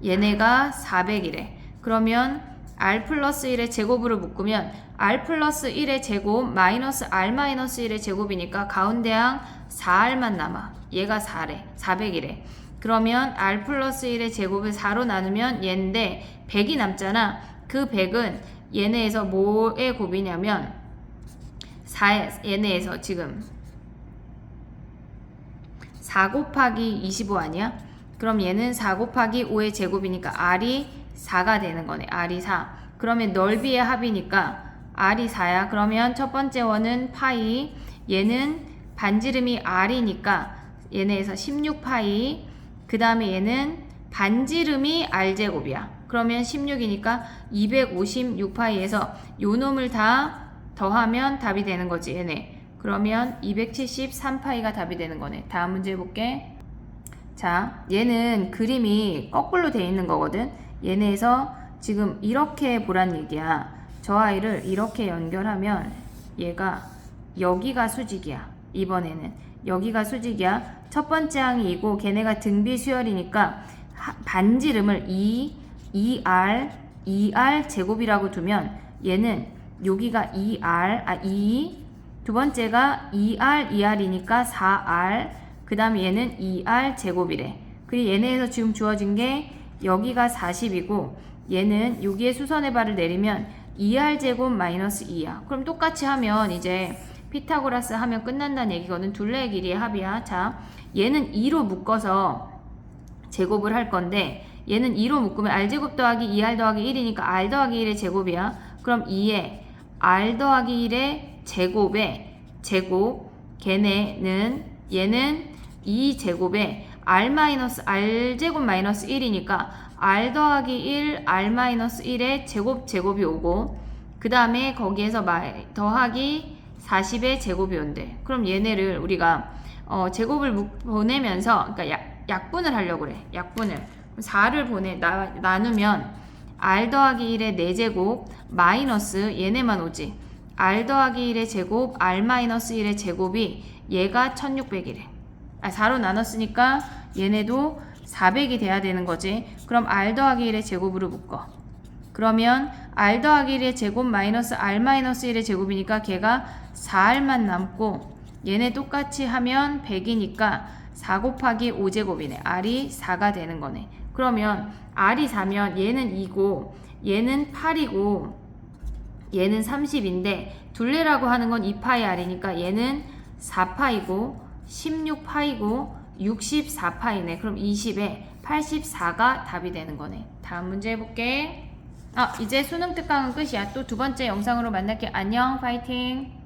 얘네가 400이래. 그러면 R 플러스 1의 제곱으로 묶으면 R 플러스 1의 제곱 마이너스 R 마이너스 1의 제곱이니까 가운데항 4R만 남아. 얘가 400이래. 그러면 R 플러스 1의 제곱을 4로 나누면 얘인데 100이 남잖아. 그 100은 얘네에서 뭐의 곱이냐면 얘네에서 지금 4 곱하기 25 아니야? 그럼 얘는 4 곱하기 5의 제곱이니까 R이 4가 되는 거네. R이 4. 그러면 넓이의 합이니까 R이 4야. 그러면 첫 번째 원은 파이. 얘는 반지름이 R이니까 얘네에서 16파이. 그 다음에 얘는 반지름이 R제곱이야. 그러면 16이니까 256파이에서 요 놈을 다 더하면 답이 되는 거지. 얘네. 그러면 273파이가 답이 되는 거네. 다음 문제 해볼게. 자, 얘는 그림이 거꾸로 돼 있는 거거든. 얘네에서 지금 이렇게 보란 얘기야. 저 아이를 이렇게 연결하면 얘가 여기가 수직이야. 이번에는 여기가 수직이야. 첫 번째 항이고 걔네가 등비 수열이니까 반지름을 2R 제곱이라고 두면 얘는 여기가 2R, 두 번째가 2R이니까 4R, 그 다음에 얘는 2R 제곱이래. 그리고 얘네에서 지금 주어진 게 여기가 40이고 얘는 여기에 수선의 발을 내리면 2R 제곱 마이너스 2야. 그럼 똑같이 하면 이제 피타고라스 하면 끝난다는 얘기거든. 둘레의 길이의 합이야. 자, 얘는 2로 묶어서 제곱을 할 건데 얘는 2로 묶으면 R 제곱 더하기 2R 더하기 1이니까 R 더하기 1의 제곱이야. 그럼 2에 R 더하기 1의 제곱에 제곱, 걔네는 얘는 2제곱에 R 제곱 마이너스 1이니까 R 더하기 1, R 마이너스 1의 제곱이 오고 그 다음에 거기에서 더하기 40의 제곱이 온대. 그럼 얘네를 우리가 제곱을 보내면서 그러니까 약분을 하려고 그래. 약분을 4를 나누면 R 더하기 1의 4제곱 마이너스 얘네만 오지. R 더하기 1의 제곱, R 마이너스 1의 제곱이 얘가 1600이래. 4로 나눴으니까 얘네도 400이 돼야 되는 거지. 그럼 R 더하기 1의 제곱으로 묶어. 그러면 R 더하기 1의 제곱 마이너스 R 마이너스 1의 제곱이니까 걔가 4R만 남고 얘네 똑같이 하면 100이니까 4 곱하기 5제곱이네. R이 4가 되는 거네. 그러면 R이 4면 얘는 2고 얘는 8이고 얘는 30인데 둘레라고 하는 건 2파이 R이니까 얘는 4파이고 16파이고 64파이네. 그럼 20에 84가 답이 되는 거네. 다음 문제 해볼게. 이제 수능 특강은 끝이야. 또 두 번째 영상으로 만날게. 안녕, 파이팅!